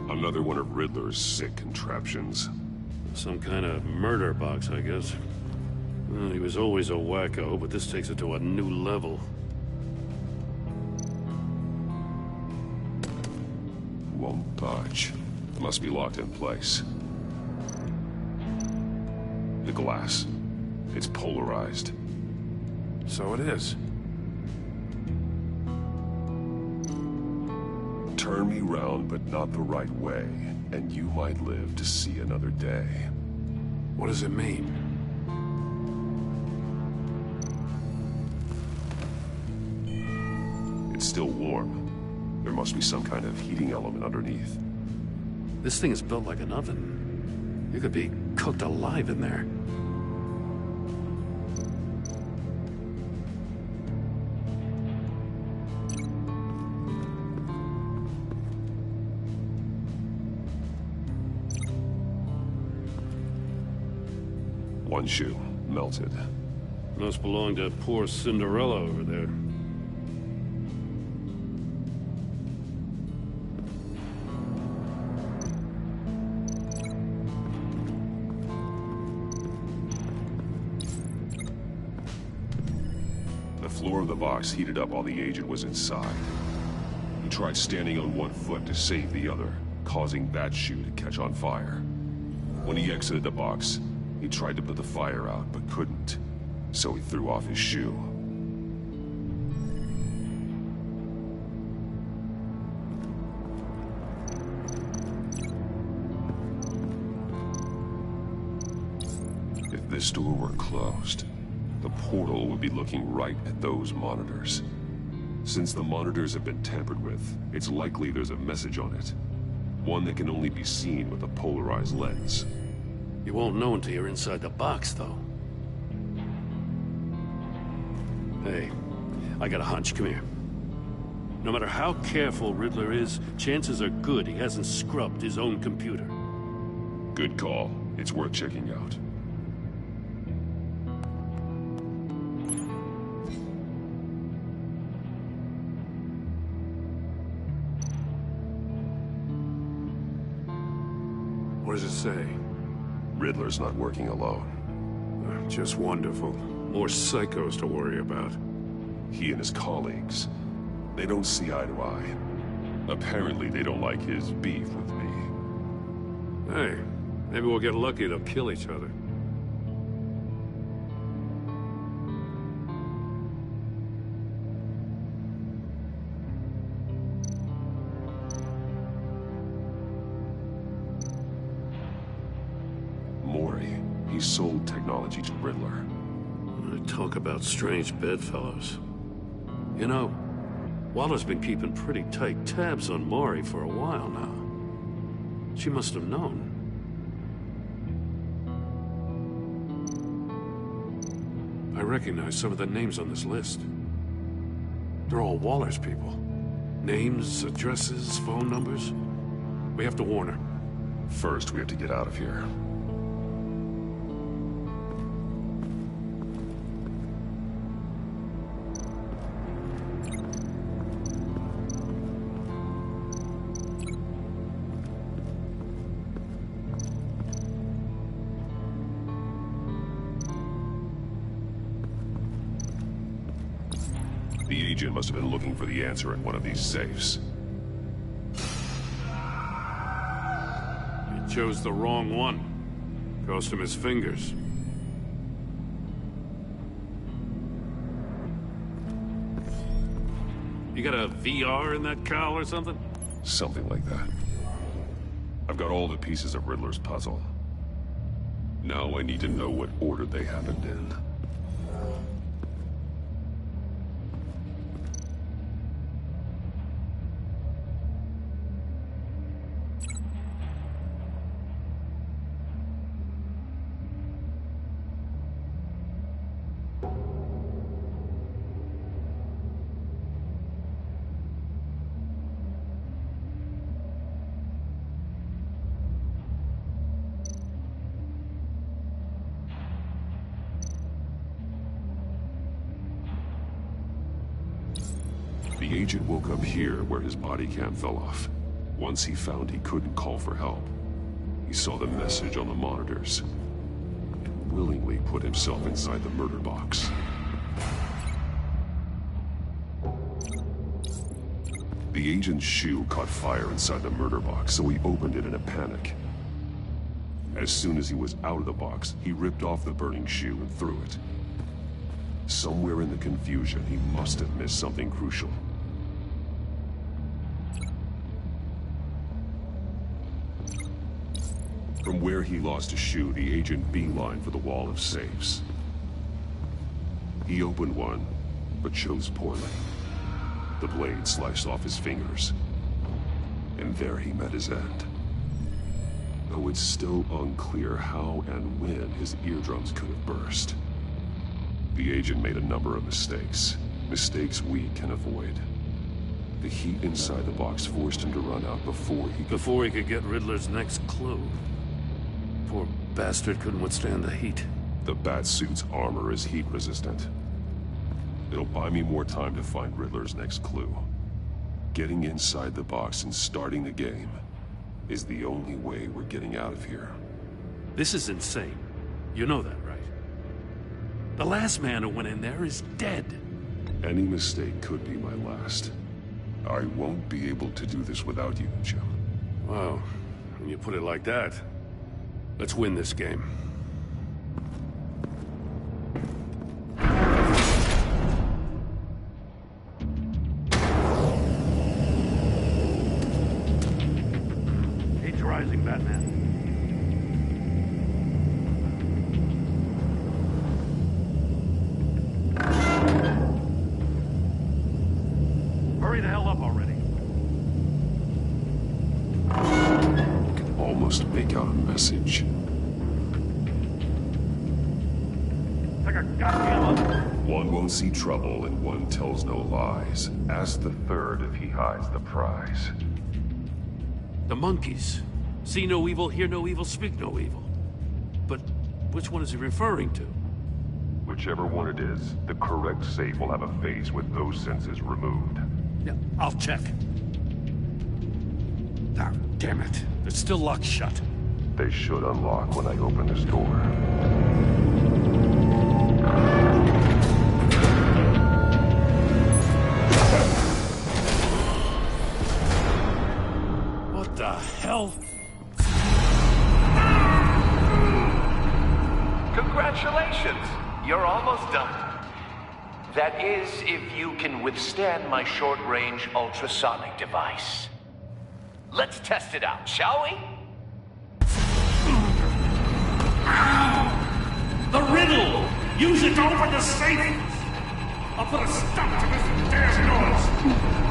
Another one of Riddler's sick contraptions. Some kind of murder box, I guess. Well, he was always a wacko, but this takes it to a new level. Won't budge. Must be locked in place. The glass. It's polarized. So it is. Turn me round, but not the right way, and you might live to see another day. What does it mean? It's still warm. There must be some kind of heating element underneath. This thing is built like an oven. You could be cooked alive in there. One shoe, melted. Must belong to poor Cinderella over there. The floor of the box heated up while the agent was inside. He tried standing on one foot to save the other, causing that shoe to catch on fire. When he exited the box, he tried to put the fire out, but couldn't, so he threw off his shoe. If this door were closed, the portal would be looking right at those monitors. Since the monitors have been tampered with, it's likely there's a message on it. One that can only be seen with a polarized lens. You won't know until you're inside the box, though. Hey, I got a hunch. Come here. No matter how careful Riddler is, chances are good he hasn't scrubbed his own computer. Good call. It's worth checking out. What does it say? Riddler's not working alone. Just wonderful. More psychos to worry about. He and his colleagues, they don't see eye to eye. Apparently they don't like his beef with me. Hey, maybe we'll get lucky to kill each other. He sold technology to Riddler. Talk about strange bedfellows. You know, Waller's been keeping pretty tight tabs on Maury for a while now. She must have known. I recognize some of the names on this list. They're all Waller's people. Names, addresses, phone numbers. We have to warn her. First, we have to get out of here. The agent must have been looking for the answer in one of these safes. He chose the wrong one. Cost him his fingers. You got a VR in that cowl or something? Something like that. I've got all the pieces of Riddler's puzzle. Now I need to know what order they happened in. The agent woke up here where his body cam fell off. Once he found he couldn't call for help, he saw the message on the monitors and willingly put himself inside the murder box. The agent's shoe caught fire inside the murder box, so he opened it in a panic. As soon as he was out of the box, he ripped off the burning shoe and threw it. Somewhere in the confusion, he must have missed something crucial. From where he lost a shoe, the agent beelined for the wall of safes. He opened one, but chose poorly. The blade sliced off his fingers. And there he met his end. Though it's still unclear how and when his eardrums could have burst. The agent made a number of mistakes. Mistakes we can avoid. The heat inside the box forced him to run out before he could get Riddler's next clue. Poor bastard couldn't withstand the heat. The Batsuit's armor is heat resistant. It'll buy me more time to find Riddler's next clue. Getting inside the box and starting the game is the only way we're getting out of here. This is insane. You know that, right? The last man who went in there is dead. Any mistake could be my last. I won't be able to do this without you, Jim. Wow, when you put it like that, let's win this game. Heat's rising, Batman. Hurry the hell up already. I can almost make out a message. Like a goddamn... One won't see trouble and one tells no lies. Ask the third if he hides the prize. The monkeys. See no evil, hear no evil, speak no evil. But which one is he referring to? Whichever one it is, the correct safe will have a face with those senses removed. Yeah, I'll check. Ah, damn it. It's still locked shut. They should unlock when I open this door. What the hell? Congratulations! You're almost done. That is, if you can withstand my short-range ultrasonic device. Let's test it out, shall we? The riddle! Use it to open the safe! I'll put a stop to this damn noise!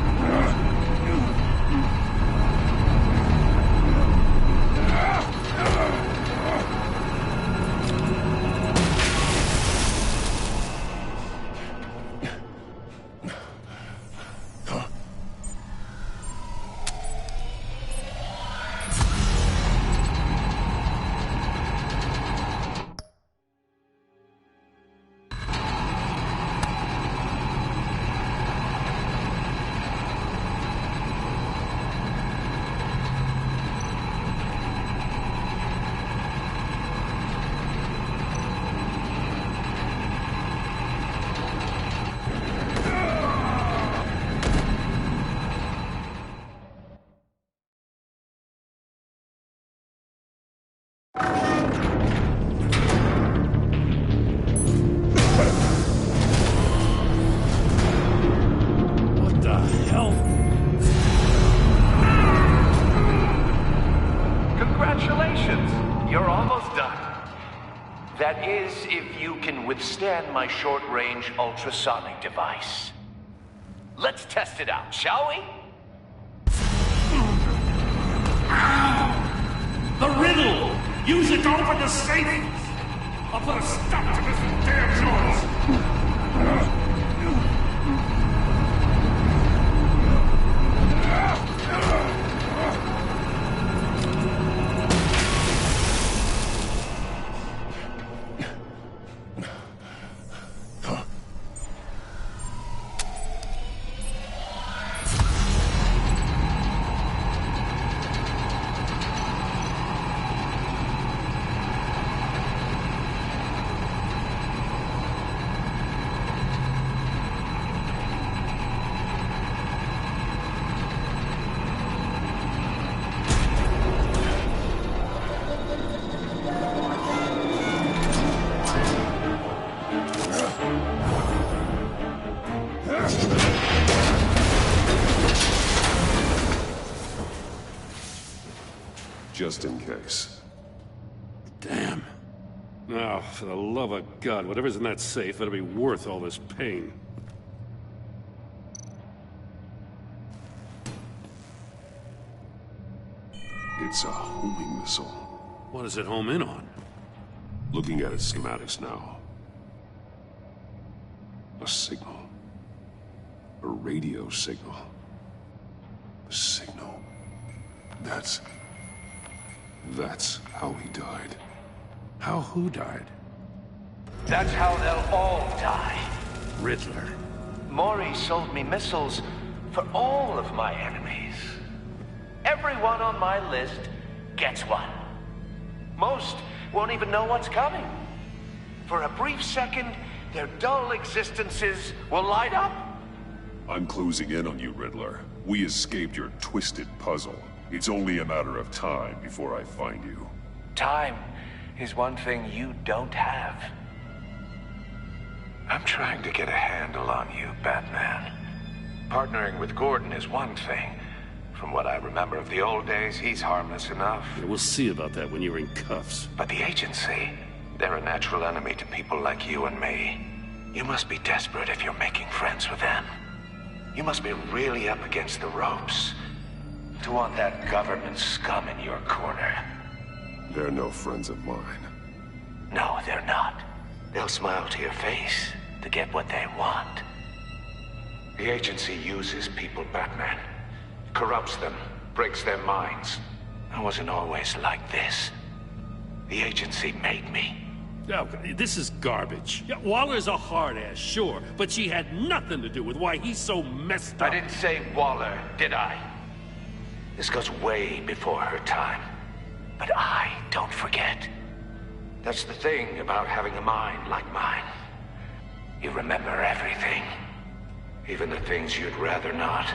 That is, if you can withstand my short-range ultrasonic device. Let's test it out, shall we? The riddle! Use it to open the safe! I'll put a stop to this damn noise! Just in case. Damn. Now, for the love of God, whatever's in that safe better be worth all this pain. It's a homing missile. What does it home in on? Looking at its schematics now. A signal. A radio signal. A signal. That's how he died. How who died? That's how they'll all die. Riddler. Maury sold me missiles for all of my enemies. Everyone on my list gets one. Most won't even know what's coming. For a brief second, their dull existences will light up. I'm closing in on you, Riddler. We escaped your twisted puzzle. It's only a matter of time before I find you. Time is one thing you don't have. I'm trying to get a handle on you, Batman. Partnering with Gordon is one thing. From what I remember of the old days, he's harmless enough. Yeah, we'll see about that when you're in cuffs. But the agency, they're a natural enemy to people like you and me. You must be desperate if you're making friends with them. You must be really up against the ropes to want that government scum in your corner. They're no friends of mine. No, they're not. They'll smile to your face to get what they want. The agency uses people, Batman. Corrupts them, breaks their minds. I wasn't always like this. The agency made me. Oh, this is garbage. Yeah, Waller's a hard-ass, sure, but she had nothing to do with why he's so messed up. I didn't say Waller, did I? This goes way before her time. But I don't That's the thing about having a mind like mine. You remember everything. Even the things you'd rather not.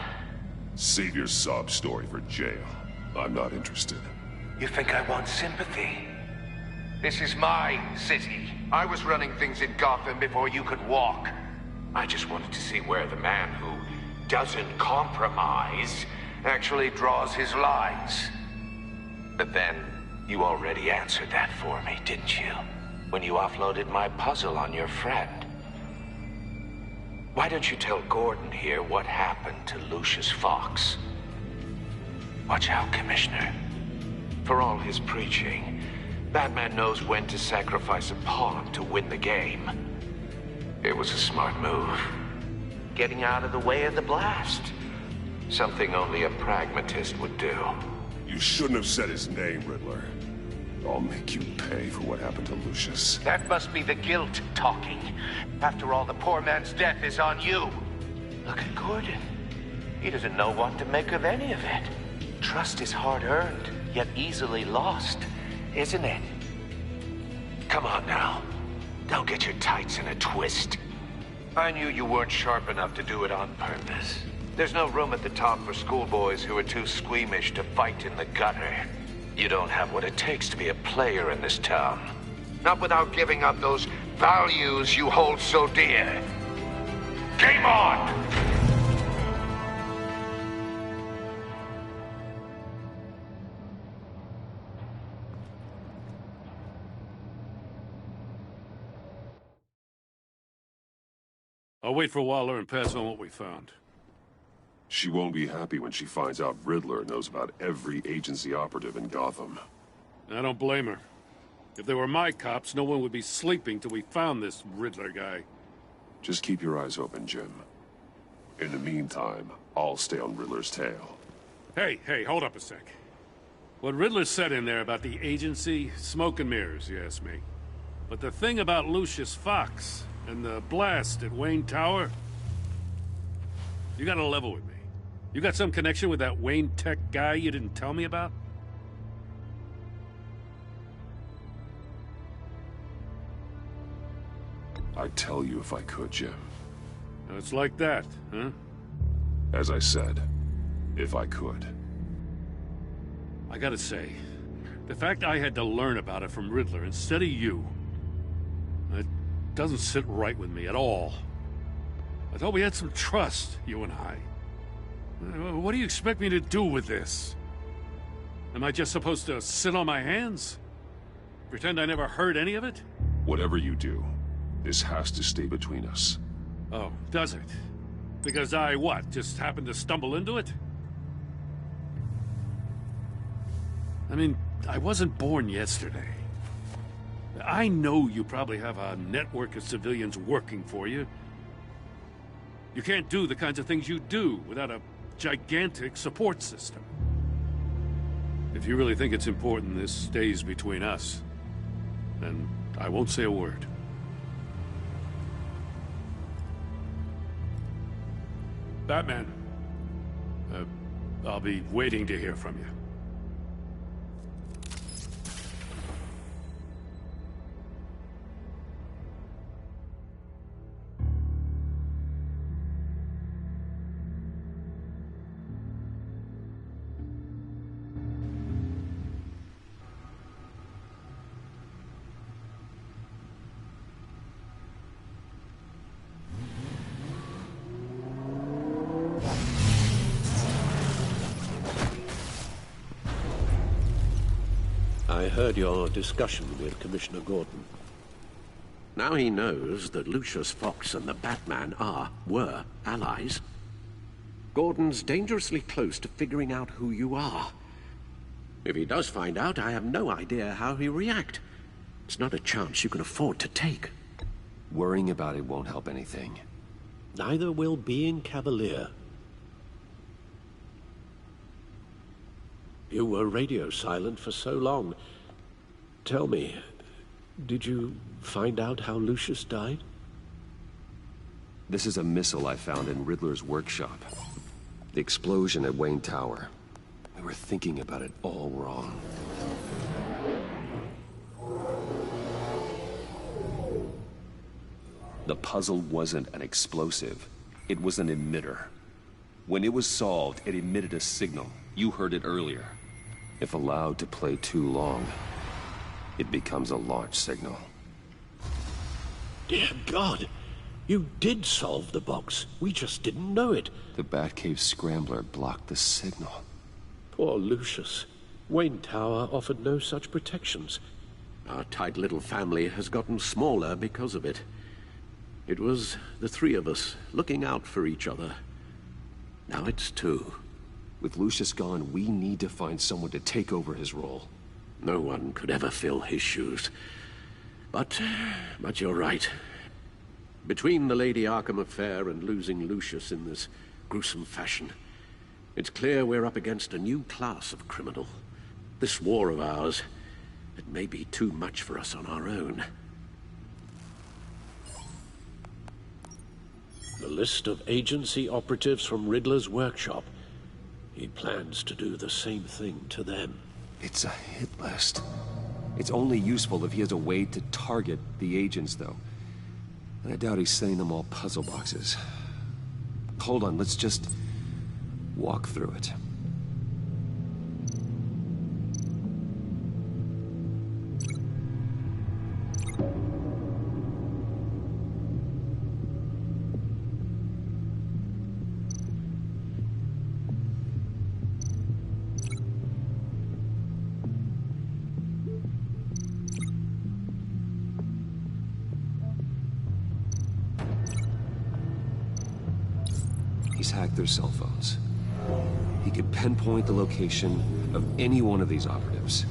Save your sob story for jail. I'm not interested. You think I want sympathy? This is my city. I was running things in Gotham before you could walk. I just wanted to see where the man who doesn't compromise actually draws his lines. But then, you already answered that for me, didn't you? When you offloaded my puzzle on your friend. Why don't you tell Gordon here what happened to Lucius Fox? Watch out, Commissioner. For all his preaching, Batman knows when to sacrifice a pawn to win the game. It was a smart move. Getting out of the way of the blast. Something only a pragmatist would do. You shouldn't have said his name, Riddler. I'll make you pay for what happened to Lucius. That must be the guilt talking. After all, the poor man's death is on you. Look at Gordon. He doesn't know what to make of any of it. Trust is hard-earned, yet easily lost, isn't it? Come on now. Don't get your tights in a twist. I knew you weren't sharp enough to do it on purpose. There's no room at the top for schoolboys who are too squeamish to fight in the gutter. You don't have what it takes to be a player in this town. Not without giving up those values you hold so dear. Game on! I'll wait for Waller and pass on what we found. She won't be happy when she finds out Riddler knows about every agency operative in Gotham. I don't blame her. If they were my cops, no one would be sleeping till we found this Riddler guy. Just keep your eyes open, Jim. In the meantime, I'll stay on Riddler's tail. Hey, hold up a sec. What Riddler said in there about the agency, smoke and mirrors, you ask me. But the thing about Lucius Fox and the blast at Wayne Tower, you gotta level with me. You got some connection with that Wayne Tech guy you didn't tell me about? I'd tell you if I could, Jim. It's like that, huh? As I said, if I could. I gotta say, the fact I had to learn about it from Riddler instead of you, it doesn't sit right with me at all. I thought we had some trust, you and I. What do you expect me to do with this? Am I just supposed to sit on my hands? Pretend I never heard any of it? Whatever you do, this has to stay between us. Oh, does it? Because I, what, just happened to stumble into it? I mean, I wasn't born yesterday. I know you probably have a network of civilians working for you. You can't do the kinds of things you do without a gigantic support system. If you really think it's important this stays between us, then I won't say a word. Batman, I'll be waiting to hear from you. I heard your discussion with Commissioner Gordon. Now he knows that Lucius Fox and the Batman were allies. Gordon's dangerously close to figuring out who you are. If he does find out, I have no idea how he'll react. It's not a chance you can afford to take. Worrying about it won't help anything. Neither will being cavalier. You were radio silent for so long. Tell me, did you find out how Lucius died? This is a missile I found in Riddler's workshop. The explosion at Wayne Tower. We were thinking about it all wrong. The puzzle wasn't an explosive. It was an emitter. When it was solved, it emitted a signal. You heard it earlier. If allowed to play too long, it becomes a launch signal. Dear God! You did solve the box. We just didn't know it. The Batcave scrambler blocked the signal. Poor Lucius. Wayne Tower offered no such protections. Our tight little family has gotten smaller because of it. It was the three of us looking out for each other. Now it's two. With Lucius gone, we need to find someone to take over his role. No one could ever fill his shoes. But you're right. Between the Lady Arkham affair and losing Lucius in this gruesome fashion, it's clear we're up against a new class of criminal. This war of ours, it may be too much for us on our own. The list of agency operatives from Riddler's workshop. He plans to do the same thing to them. It's a hit list. It's only useful if he has a way to target the agents, though. And I doubt he's sending them all puzzle boxes. Hold on, let's just walk through it. He's hacked their cell phones. He could pinpoint the location of any one of these operatives.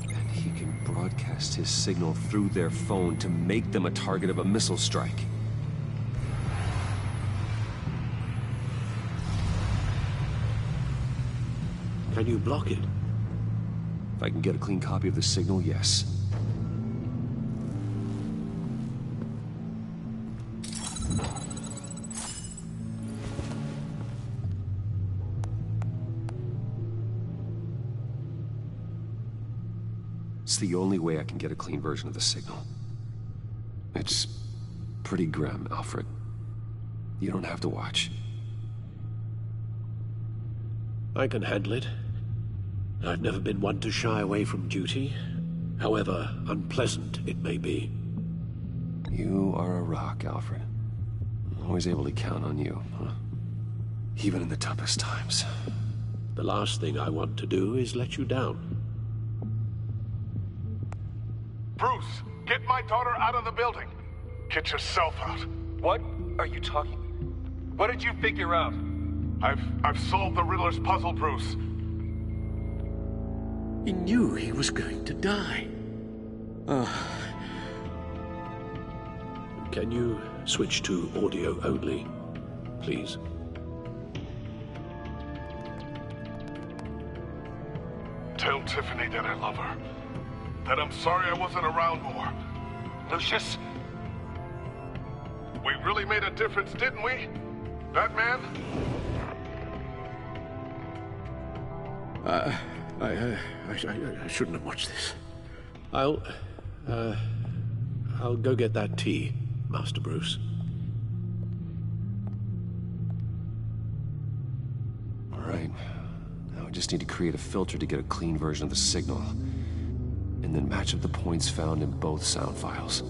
And he can broadcast his signal through their phone to make them a target of a missile strike. Can you block it? If I can get a clean copy of the signal, yes. It's the only way I can get a clean version of the signal. It's pretty grim, Alfred. You don't have to watch. I can handle it. I've never been one to shy away from duty, however unpleasant it may be. You are a rock, Alfred. I'm always able to count on you, huh? Even in the toughest times. The last thing I want to do is let you down. Bruce, get my daughter out of the building. Get yourself out. What are you talking? What did you figure out? I've solved the Riddler's puzzle, Bruce. He knew he was going to die. Can you switch to audio only, please? Tell Tiffany that I love her. That I'm sorry I wasn't around more. Lucius? We really made a difference, didn't we? Batman? I shouldn't have watched this. I'll go get that tea, Master Bruce. All right. Now I just need to create a filter to get a clean version of the signal, and then match up the points found in both sound files.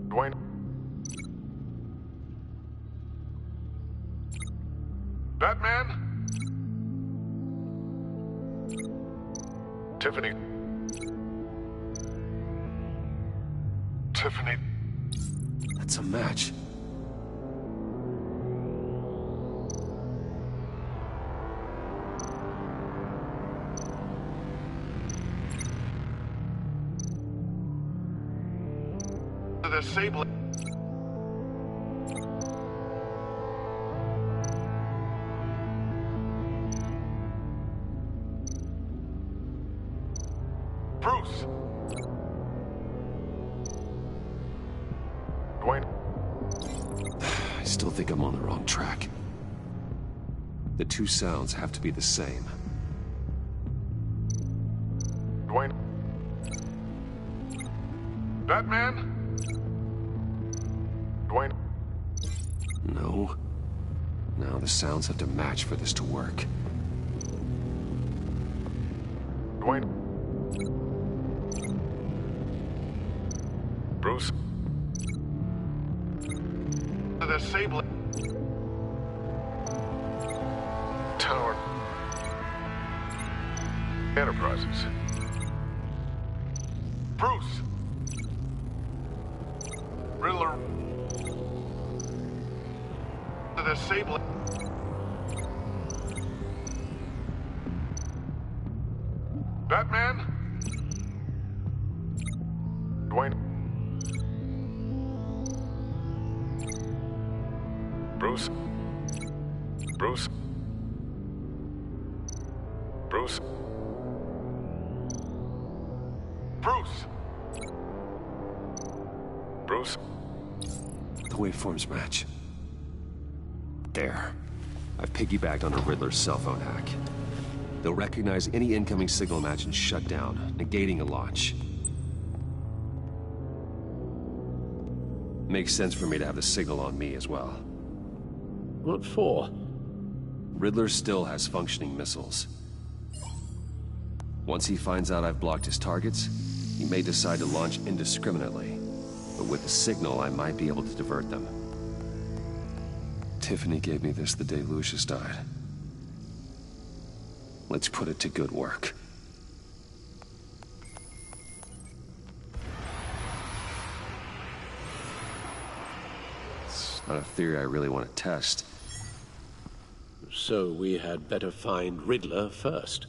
Dwayne? Batman? Tiffany? Tiffany? That's a match. The Sable. Bruce. Dwayne. still think I'm on the wrong track. The two sounds have to be the same. Dwayne? Batman? Dwayne? No. No, the sounds have to match for this to work. Dwayne? Bruce? The Sable Tower Enterprises. Bruce! Riddler. The Sable. Batman? Dwayne? Bruce? Bruce? Bruce? Bruce? Bruce? The waveforms match. There. I've piggybacked onto Riddler's cell phone hack. They'll recognize any incoming signal match and shut down, negating a launch. Makes sense for me to have the signal on me as well. What for? Riddler still has functioning missiles. Once he finds out I've blocked his targets, he may decide to launch indiscriminately. But with the signal, I might be able to divert them. Tiffany gave me this the day Lucius died. Let's put it to good work. It's not a theory I really want to test. So we had better find Riddler first.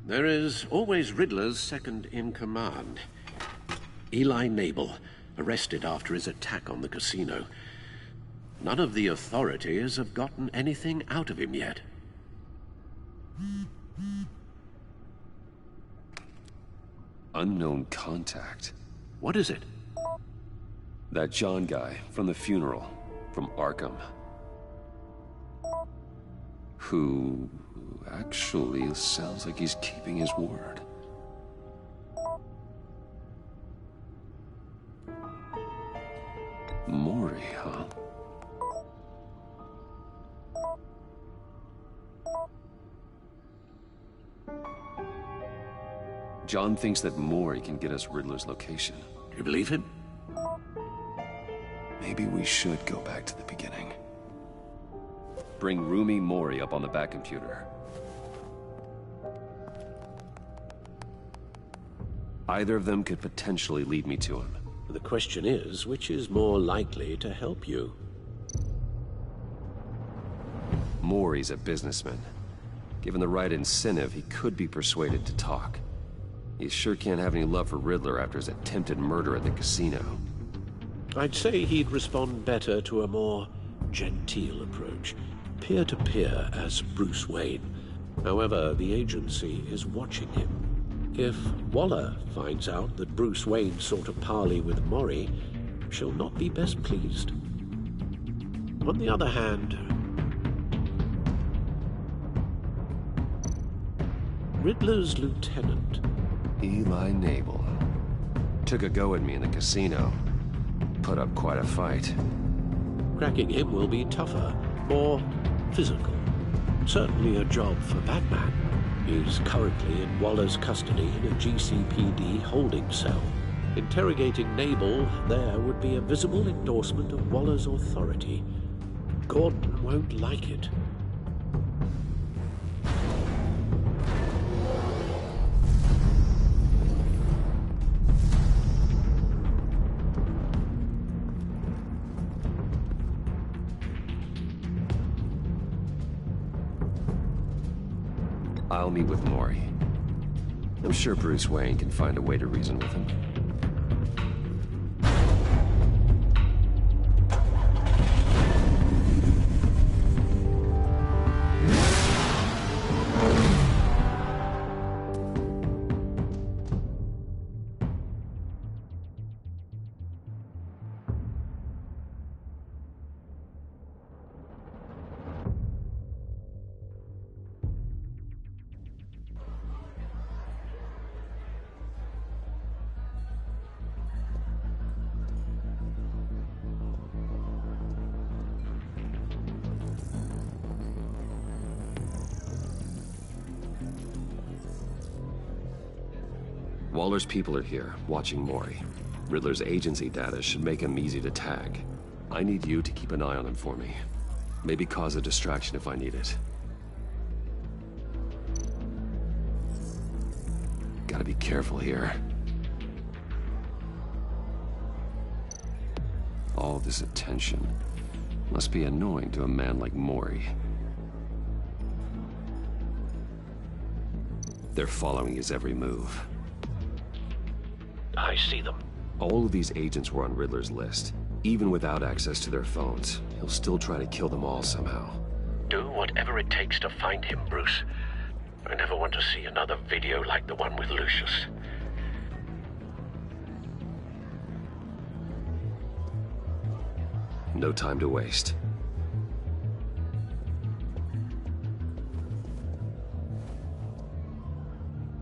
There is always Riddler's second in command. Eli Nabel, arrested after his attack on the casino. None of the authorities have gotten anything out of him yet. Unknown contact. What is it? That John guy from the funeral, from Arkham. Who actually sounds like he's keeping his word. Maury, huh? John thinks that Maury can get us Riddler's location. You believe him? Maybe we should go back to the beginning. Bring Rumi Maury up on the back computer. Either of them could potentially lead me to him. The question is, which is more likely to help you? Maury's a businessman. Given the right incentive, he could be persuaded to talk. He sure can't have any love for Riddler after his attempted murder at the casino. I'd say he'd respond better to a more genteel approach. Peer-to-peer as Bruce Wayne. However, the agency is watching him. If Waller finds out that Bruce Wayne sought a parley with Maury, she'll not be best pleased. On the other hand, Riddler's lieutenant, Eli Nabel, took a go at me in the casino. Put up quite a fight. Cracking him will be tougher, more physical. Certainly a job for Batman. He's currently in Waller's custody in a GCPD holding cell. Interrogating Nabel there would be a visible endorsement of Waller's authority. Gordon won't like it. I'll meet with Maury. I'm sure Bruce Wayne can find a way to reason with him. Waller's people are here, watching Mori. Riddler's agency data should make him easy to tag. I need you to keep an eye on him for me. Maybe cause a distraction if I need it. Gotta be careful here. All this attention must be annoying to a man like Mori. They're following his every move. I see them. All of these agents were on Riddler's list. Even without access to their phones, he'll still try to kill them all somehow. Do whatever it takes to find him, Bruce. I never want to see another video like the one with Lucius. No time to waste.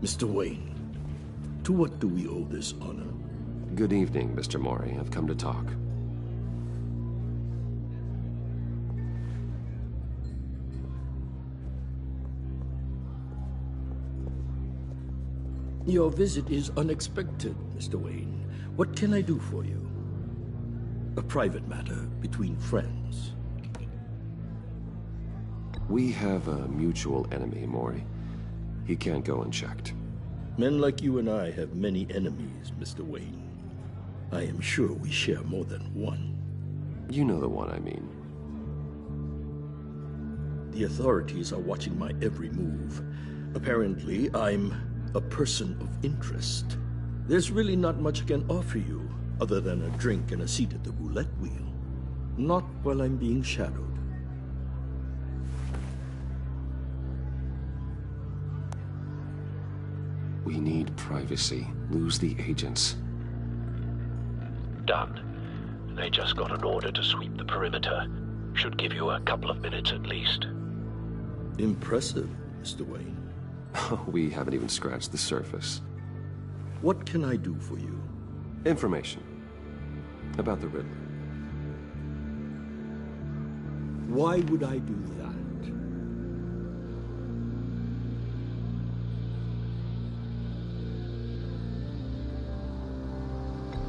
Mr. Wayne, to what do we owe this honor? Good evening, Mr. Mori. I've come to talk. Your visit is unexpected, Mr. Wayne. What can I do for you? A private matter between friends. We have a mutual enemy, Mori. He can't go unchecked. Men like you and I have many enemies, Mr. Wayne. I am sure we share more than one. You know the one I mean. The authorities are watching my every move. Apparently, I'm a person of interest. There's really not much I can offer you, other than a drink and a seat at the roulette wheel. Not while I'm being shadowed. We need privacy. Lose the agents. Done. They just got an order to sweep the perimeter. Should give you a couple of minutes at least. Impressive, Mr. Wayne. We haven't even scratched the surface. What can I do for you? Information. About the Riddler. Why would I do that?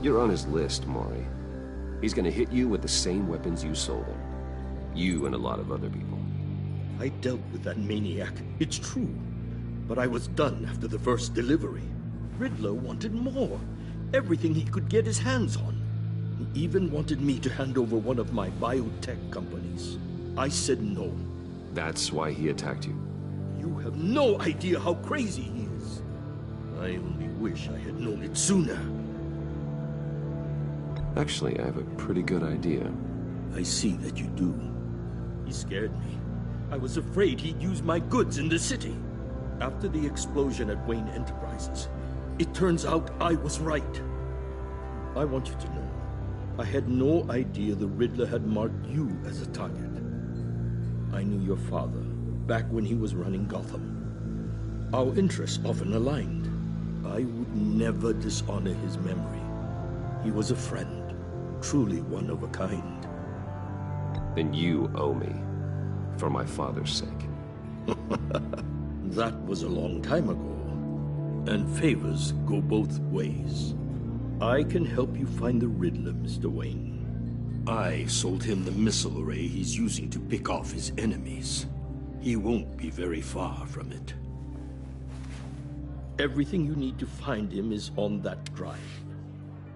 You're on his list, Mori. He's gonna hit you with the same weapons you sold him. You and a lot of other people. I dealt with that maniac, it's true. But I was done after the first delivery. Riddler wanted more. Everything he could get his hands on. He even wanted me to hand over one of my biotech companies. I said no. That's why he attacked you. You have no idea how crazy he is. I only wish I had known it sooner. Actually, I have a pretty good idea. I see that you do. He scared me. I was afraid he'd use my goods in the city. After the explosion at Wayne Enterprises, it turns out I was right. I want you to know, I had no idea the Riddler had marked you as a target. I knew your father back when he was running Gotham. Our interests often aligned. I would never dishonor his memory. He was a friend, truly one of a kind. Then you owe me, for my father's sake. That was a long time ago, and favors go both ways. I can help you find the Riddler, Mr. Wayne. I sold him the missile array he's using to pick off his enemies. He won't be very far from it. Everything you need to find him is on that drive.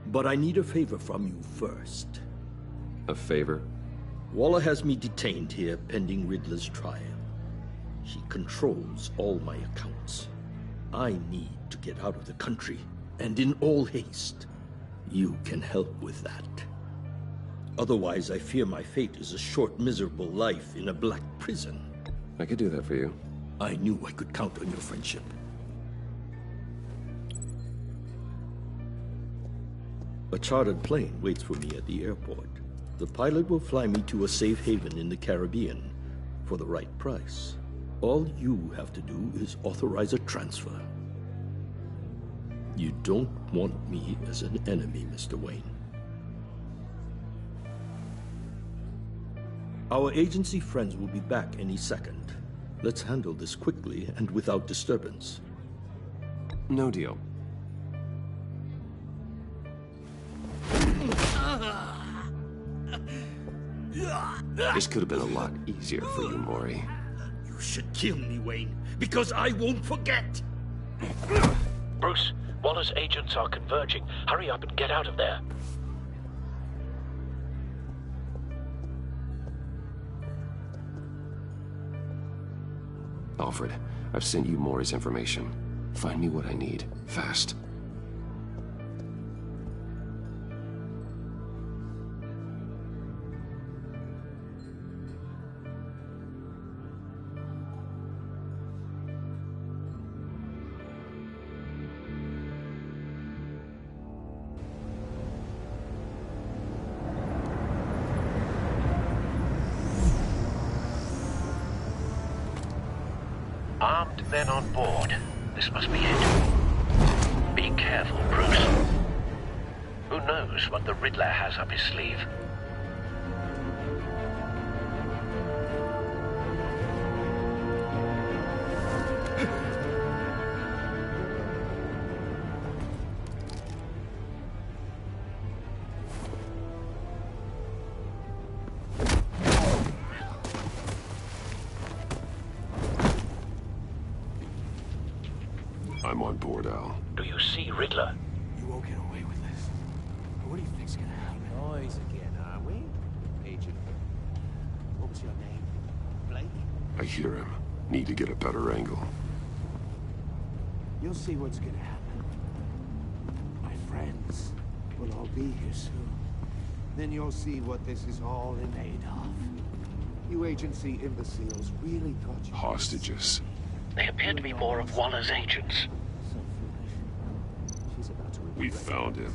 But I need a favor from you first. A favor? Waller has me detained here pending Riddler's trial. He controls all my accounts. I need to get out of the country, and in all haste. You can help with that. Otherwise, I fear my fate is a short, miserable life in a black prison. I could do that for you. I knew I could count on your friendship. A chartered plane waits for me at the airport. The pilot will fly me to a safe haven in the Caribbean for the right price. All you have to do is authorize a transfer. You don't want me as an enemy, Mr. Wayne. Our agency friends will be back any second. Let's handle this quickly and without disturbance. No deal. This could have been a lot easier for you, Maury. You should kill me, Wayne, because I won't forget. Bruce, Waller's agents are converging. Hurry up and get out of there. Alfred, I've sent you Maury's information. Find me what I need, fast. Armed men on board. This must be it. Be careful, Bruce. Who knows what the Riddler has up his sleeve? I'm on board, Al. Do you see Riddler? You won't get away with this. What do you think's gonna happen? Noise again, are we? Agent. What was your name? Blake? I hear him. Need to get a better angle. You'll see what's gonna happen. My friends will all be here soon. Then you'll see what this is all in aid of. You agency imbeciles really thought you... Hostages. They appear to be more of Waller's agents. We found him.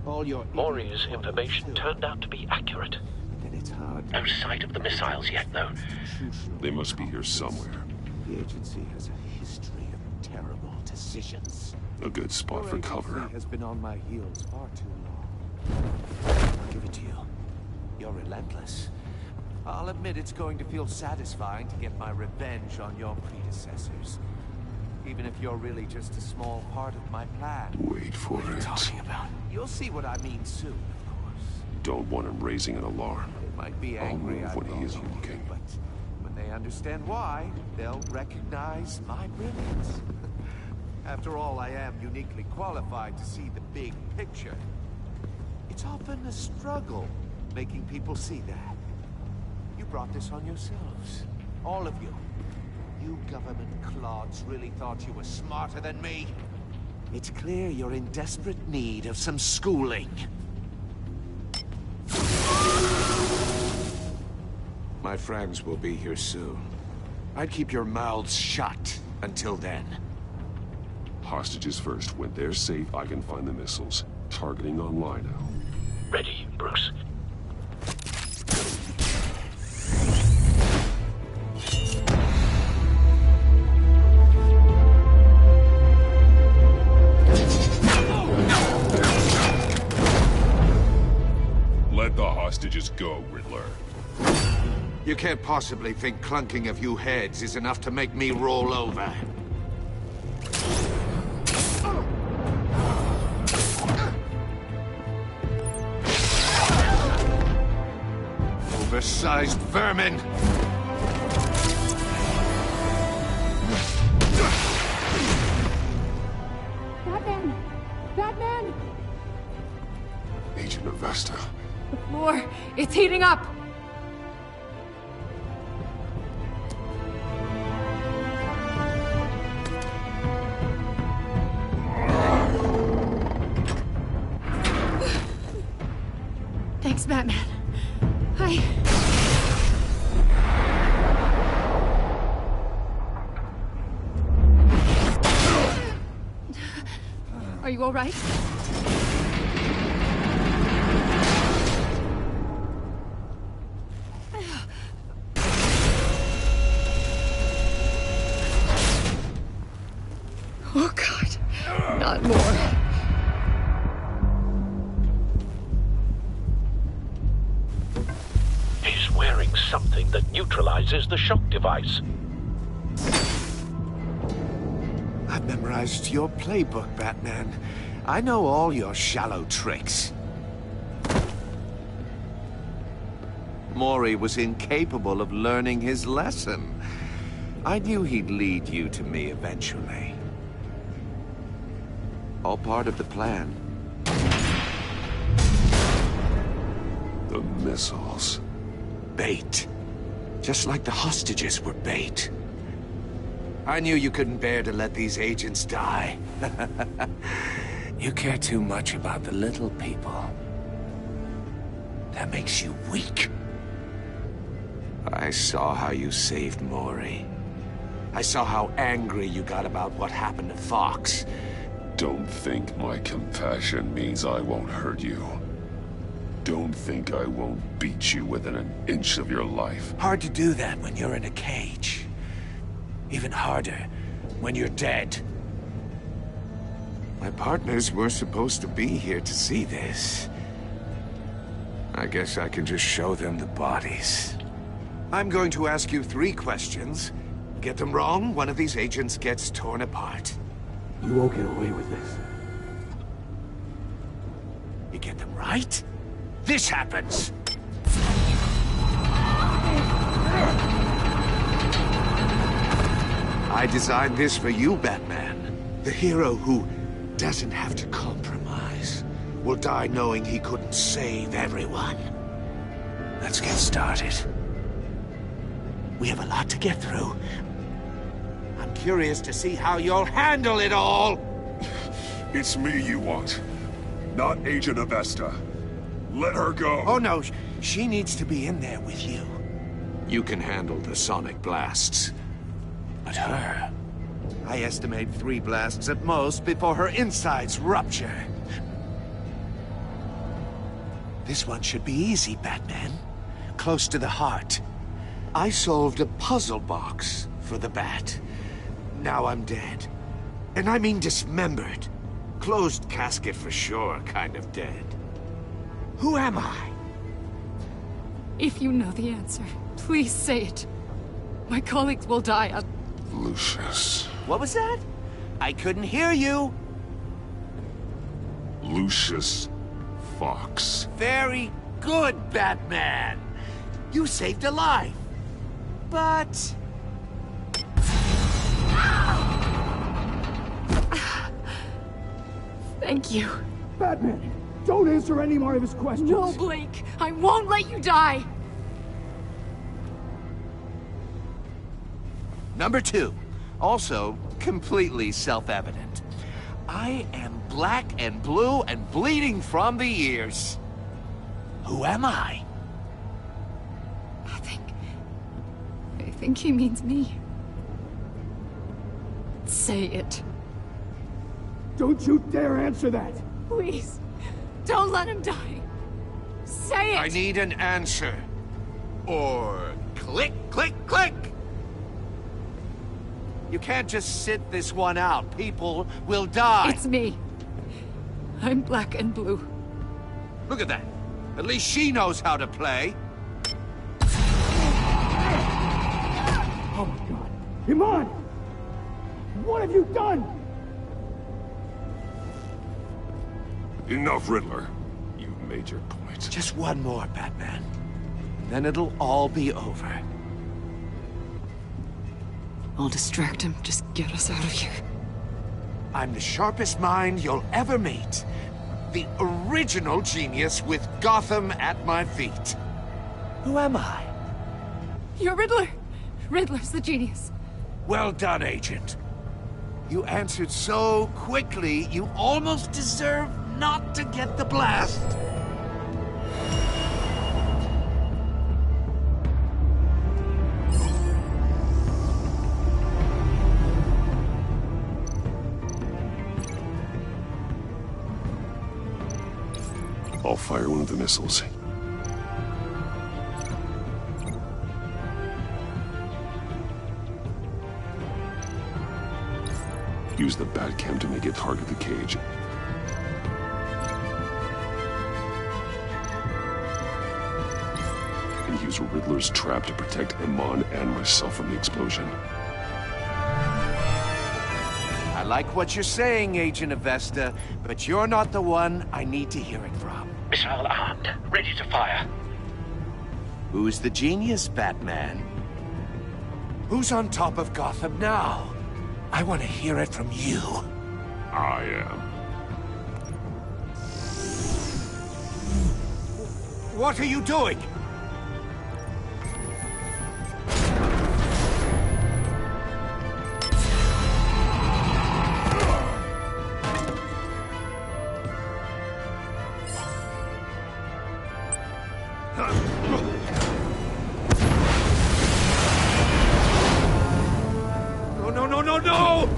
All your Maury's information turned out to be accurate. Then it's hard. No sight of the missiles yet, though. They must be here somewhere. The agency has a history of terrible decisions. A good spot for cover. Your agency has been on my heels far too long. I'll give it to you. You're relentless. I'll admit it's going to feel satisfying to get my revenge on your predecessors. Even if you're really just a small part of my plan. Wait for What are you it. talking about? You'll see what I mean soon, of course. Don't want him raising an alarm. They might be I'll angry move I when he brought isn't you looking. here, but when they understand why, they'll recognize my brilliance. After all, I am uniquely qualified to see the big picture. It's often a struggle making people see that. You brought this on yourselves. All of you. You government clods really thought you were smarter than me. It's clear you're in desperate need of some schooling. My friends will be here soon. I'd keep your mouths shut until then. Hostages first. When they're safe, I can find the missiles. Targeting online now. Ready, Bruce. Let the hostages go, Riddler. You can't possibly think clunking a few heads is enough to make me roll over. Oversized vermin! Batman! Batman! Agent Avesta. The floor, it's heating up! Thanks, Batman. Are you all right? Oh, God. Not more. He's wearing something that neutralizes the shock device. I've memorized your playbook, Batman. I know all your shallow tricks. Maury was incapable of learning his lesson. I knew he'd lead you to me eventually. All part of the plan. The missiles. Bait. Just like the hostages were bait. I knew you couldn't bear to let these agents die. You care too much about the little people. That makes you weak. I saw how you saved Maury. I saw how angry you got about what happened to Fox. Don't think my compassion means I won't hurt you. Don't think I won't beat you within an inch of your life. Hard to do that when you're in a cage. Even harder when you're dead. My partners were supposed to be here to see this. I guess I can just show them the bodies. I'm going to ask you 3 questions. Get them wrong, one of these agents gets torn apart. You won't get away with this. You get them right, this happens. I designed this for you, Batman. The hero who doesn't have to compromise will die knowing he couldn't save everyone. Let's get started. We have a lot to get through. I'm curious to see how you'll handle it all. It's me you want, not Agent Avesta. Let her go. Oh no, she needs to be in there with you. You can handle the sonic blasts. But her... I estimate 3 blasts at most before her insides rupture. This one should be easy, Batman. Close to the heart. I solved a puzzle box for the Bat. Now I'm dead. And I mean dismembered. Closed casket for sure, kind of dead. Who am I? If you know the answer, please say it. My colleagues will die. Lucius. What was that? I couldn't hear you. Lucius Fox. Very good, Batman. You saved a life. But... Thank you. Batman, don't answer any more of his questions. No, Blake. I won't let you die. Number 2. Also, completely self-evident. I am black and blue and bleeding from the ears. Who am I? I think he means me. Say it. Don't you dare answer that! Please, don't let him die. Say it! I need an answer. Or click, click, click! You can't just sit this one out. People will die. It's me. I'm black and blue. Look at that. At least she knows how to play. Oh my God. Iman! What have you done? Enough, Riddler. You've made your point. Just one more, Batman. Then it'll all be over. I'll distract him. Just get us out of here. I'm the sharpest mind you'll ever meet. The original genius with Gotham at my feet. Who am I? You're Riddler. Riddler's the genius. Well done, Agent. You answered so quickly, you almost deserve not to get the blast. I'll fire one of the missiles. Use the Batcam to make it target the cage. And use Riddler's trap to protect Iman and myself from the explosion. I like what you're saying, Agent Avesta, but you're not the one I need to hear it from. Missile armed, ready to fire. Who's the genius, Batman? Who's on top of Gotham now? I want to hear it from you. I am. What are you doing? No!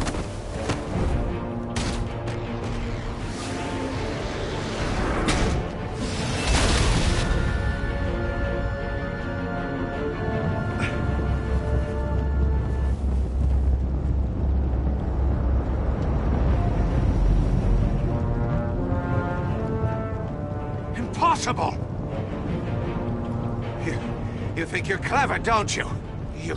Impossible! You think you're clever, don't you? You...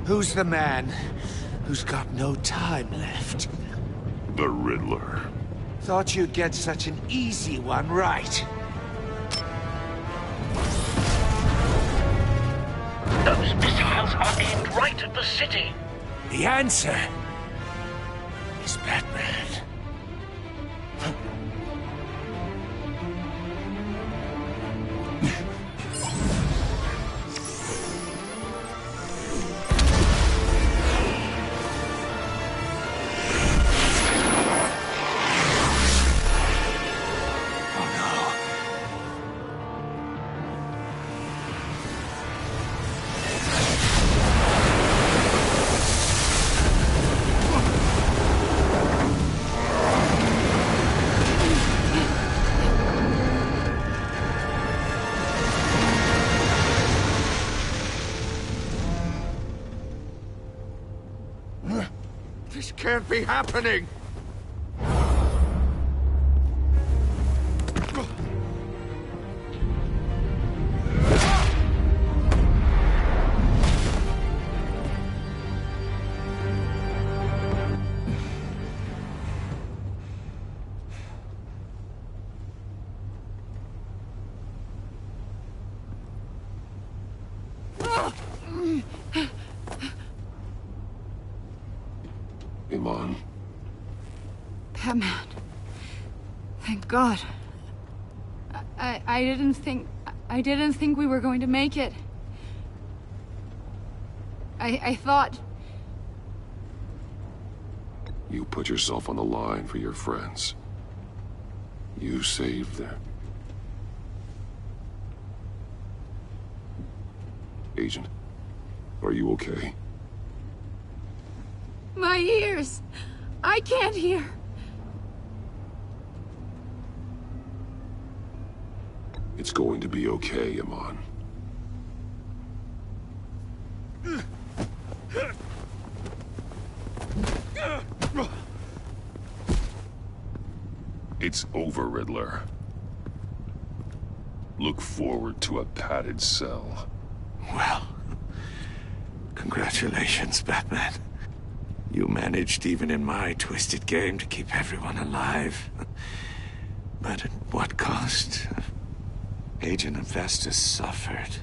Who's the man who's got no time left? The Riddler. Thought you'd get such an easy one right. Those missiles are aimed right at the city. The answer is Batman. This can't be happening! Iman. Batman. Thank God. I didn't think we were going to make it. I thought... You put yourself on the line for your friends. You saved them. Agent, are you okay? My ears! I can't hear! It's going to be okay, Iman. It's over, Riddler. Look forward to a padded cell. Well, congratulations, Batman. You managed, even in my twisted game, to keep everyone alive. But at what cost? Agent Hephaestus suffered,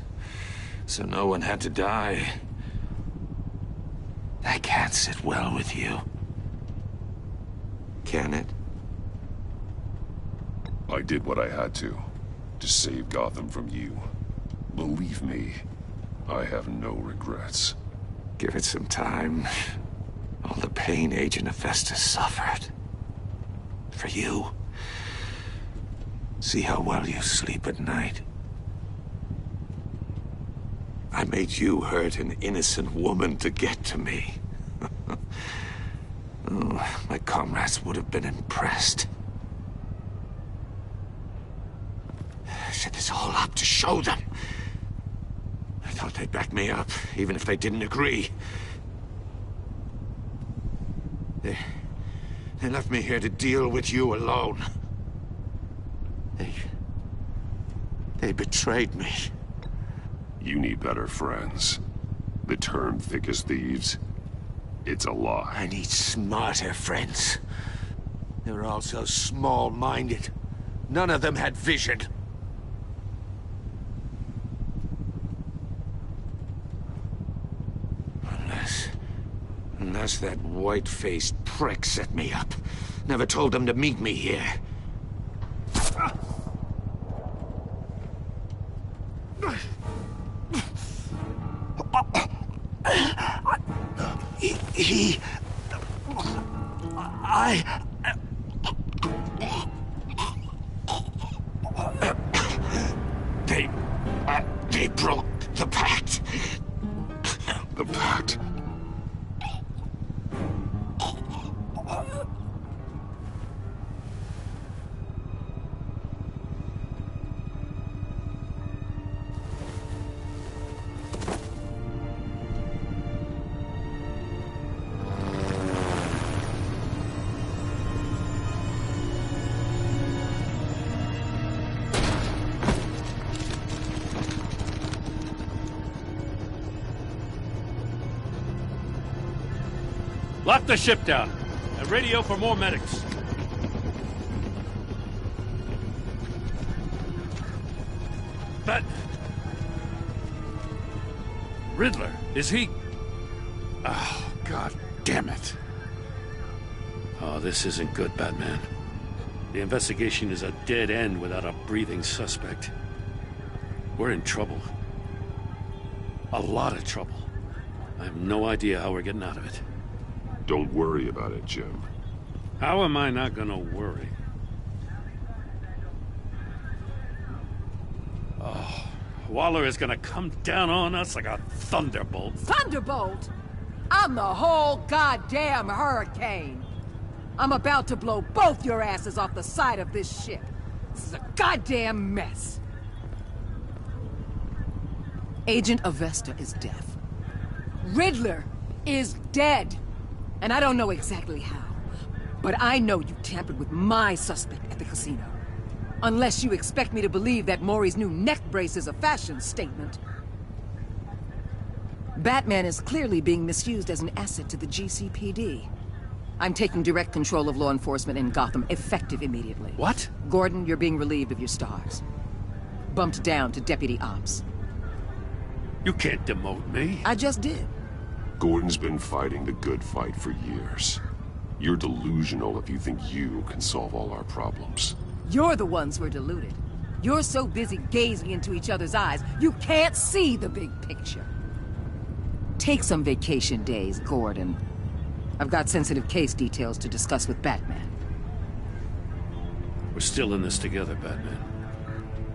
so no one had to die. That can't sit well with you. Can it? I did what I had to save Gotham from you. Believe me, I have no regrets. Give it some time. All the pain Agent Hephaestus suffered. For you. See how well you sleep at night. I made you hurt an innocent woman to get to me. Oh, my comrades would have been impressed. Set this all up to show them thought they'd back me up, even if they didn't agree. They left me here to deal with you alone. They betrayed me. You need better friends. The term thick as thieves, it's a lie. I need smarter friends. They were all so small-minded. None of them had vision. Unless that white-faced prick set me up. Never told them to meet me here. They broke the pact. The pact? Lock the ship down and radio for more medics. But Riddler, is he? Oh, God damn it. Oh, this isn't good, Batman. The investigation is a dead end without a breathing suspect. We're in trouble. A lot of trouble. I have no idea how we're getting out of it. Don't worry about it, Jim. How am I not gonna worry? Oh, Waller is gonna come down on us like a thunderbolt. Thunderbolt? I'm the whole goddamn hurricane. I'm about to blow both your asses off the side of this ship. This is a goddamn mess. Agent Avesta is dead. Riddler is dead. And I don't know exactly how, but I know you tampered with my suspect at the casino. Unless you expect me to believe that Maury's new neck brace is a fashion statement. Batman is clearly being misused as an asset to the GCPD. I'm taking direct control of law enforcement in Gotham, effective immediately. What? Gordon, you're being relieved of your stars. Bumped down to Deputy Ops. You can't demote me. I just did. Gordon's been fighting the good fight for years. You're delusional if you think you can solve all our problems. You're the ones who are deluded. You're so busy gazing into each other's eyes, you can't see the big picture. Take some vacation days, Gordon. I've got sensitive case details to discuss with Batman. We're still in this together, Batman.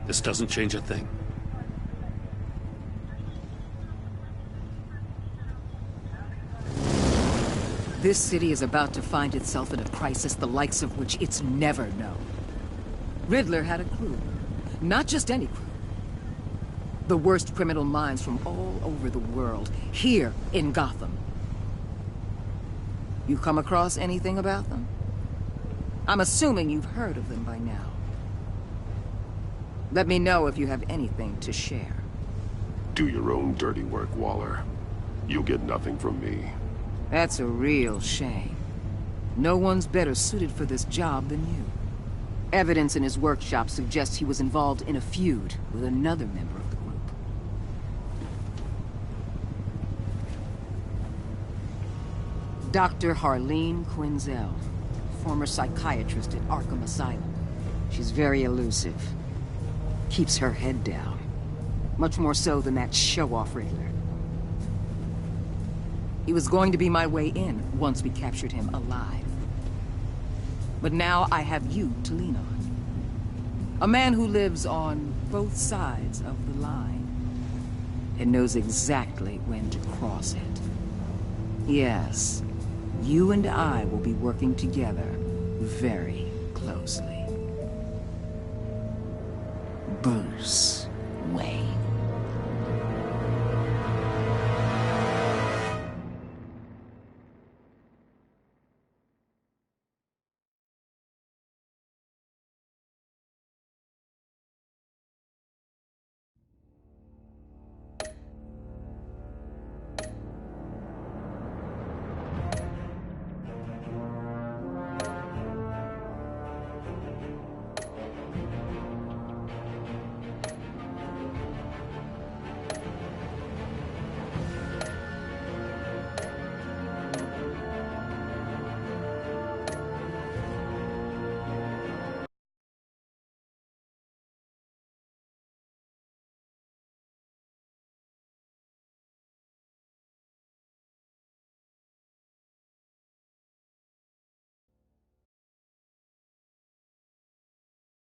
This doesn't change a thing. This city is about to find itself in a crisis the likes of which it's never known. Riddler had a crew. Not just any crew. The worst criminal minds from all over the world, here in Gotham. You come across anything about them? I'm assuming you've heard of them by now. Let me know if you have anything to share. Do your own dirty work, Waller. You'll get nothing from me. That's a real shame. No one's better suited for this job than you. Evidence in his workshop suggests he was involved in a feud with another member of the group. Dr. Harleen Quinzel, former psychiatrist at Arkham Asylum. She's very elusive. Keeps her head down. Much more so than that show-off Riddler. He was going to be my way in once we captured him alive. But now I have you to lean on. A man who lives on both sides of the line and knows exactly when to cross it. Yes, you and I will be working together very closely. Bruce Wayne.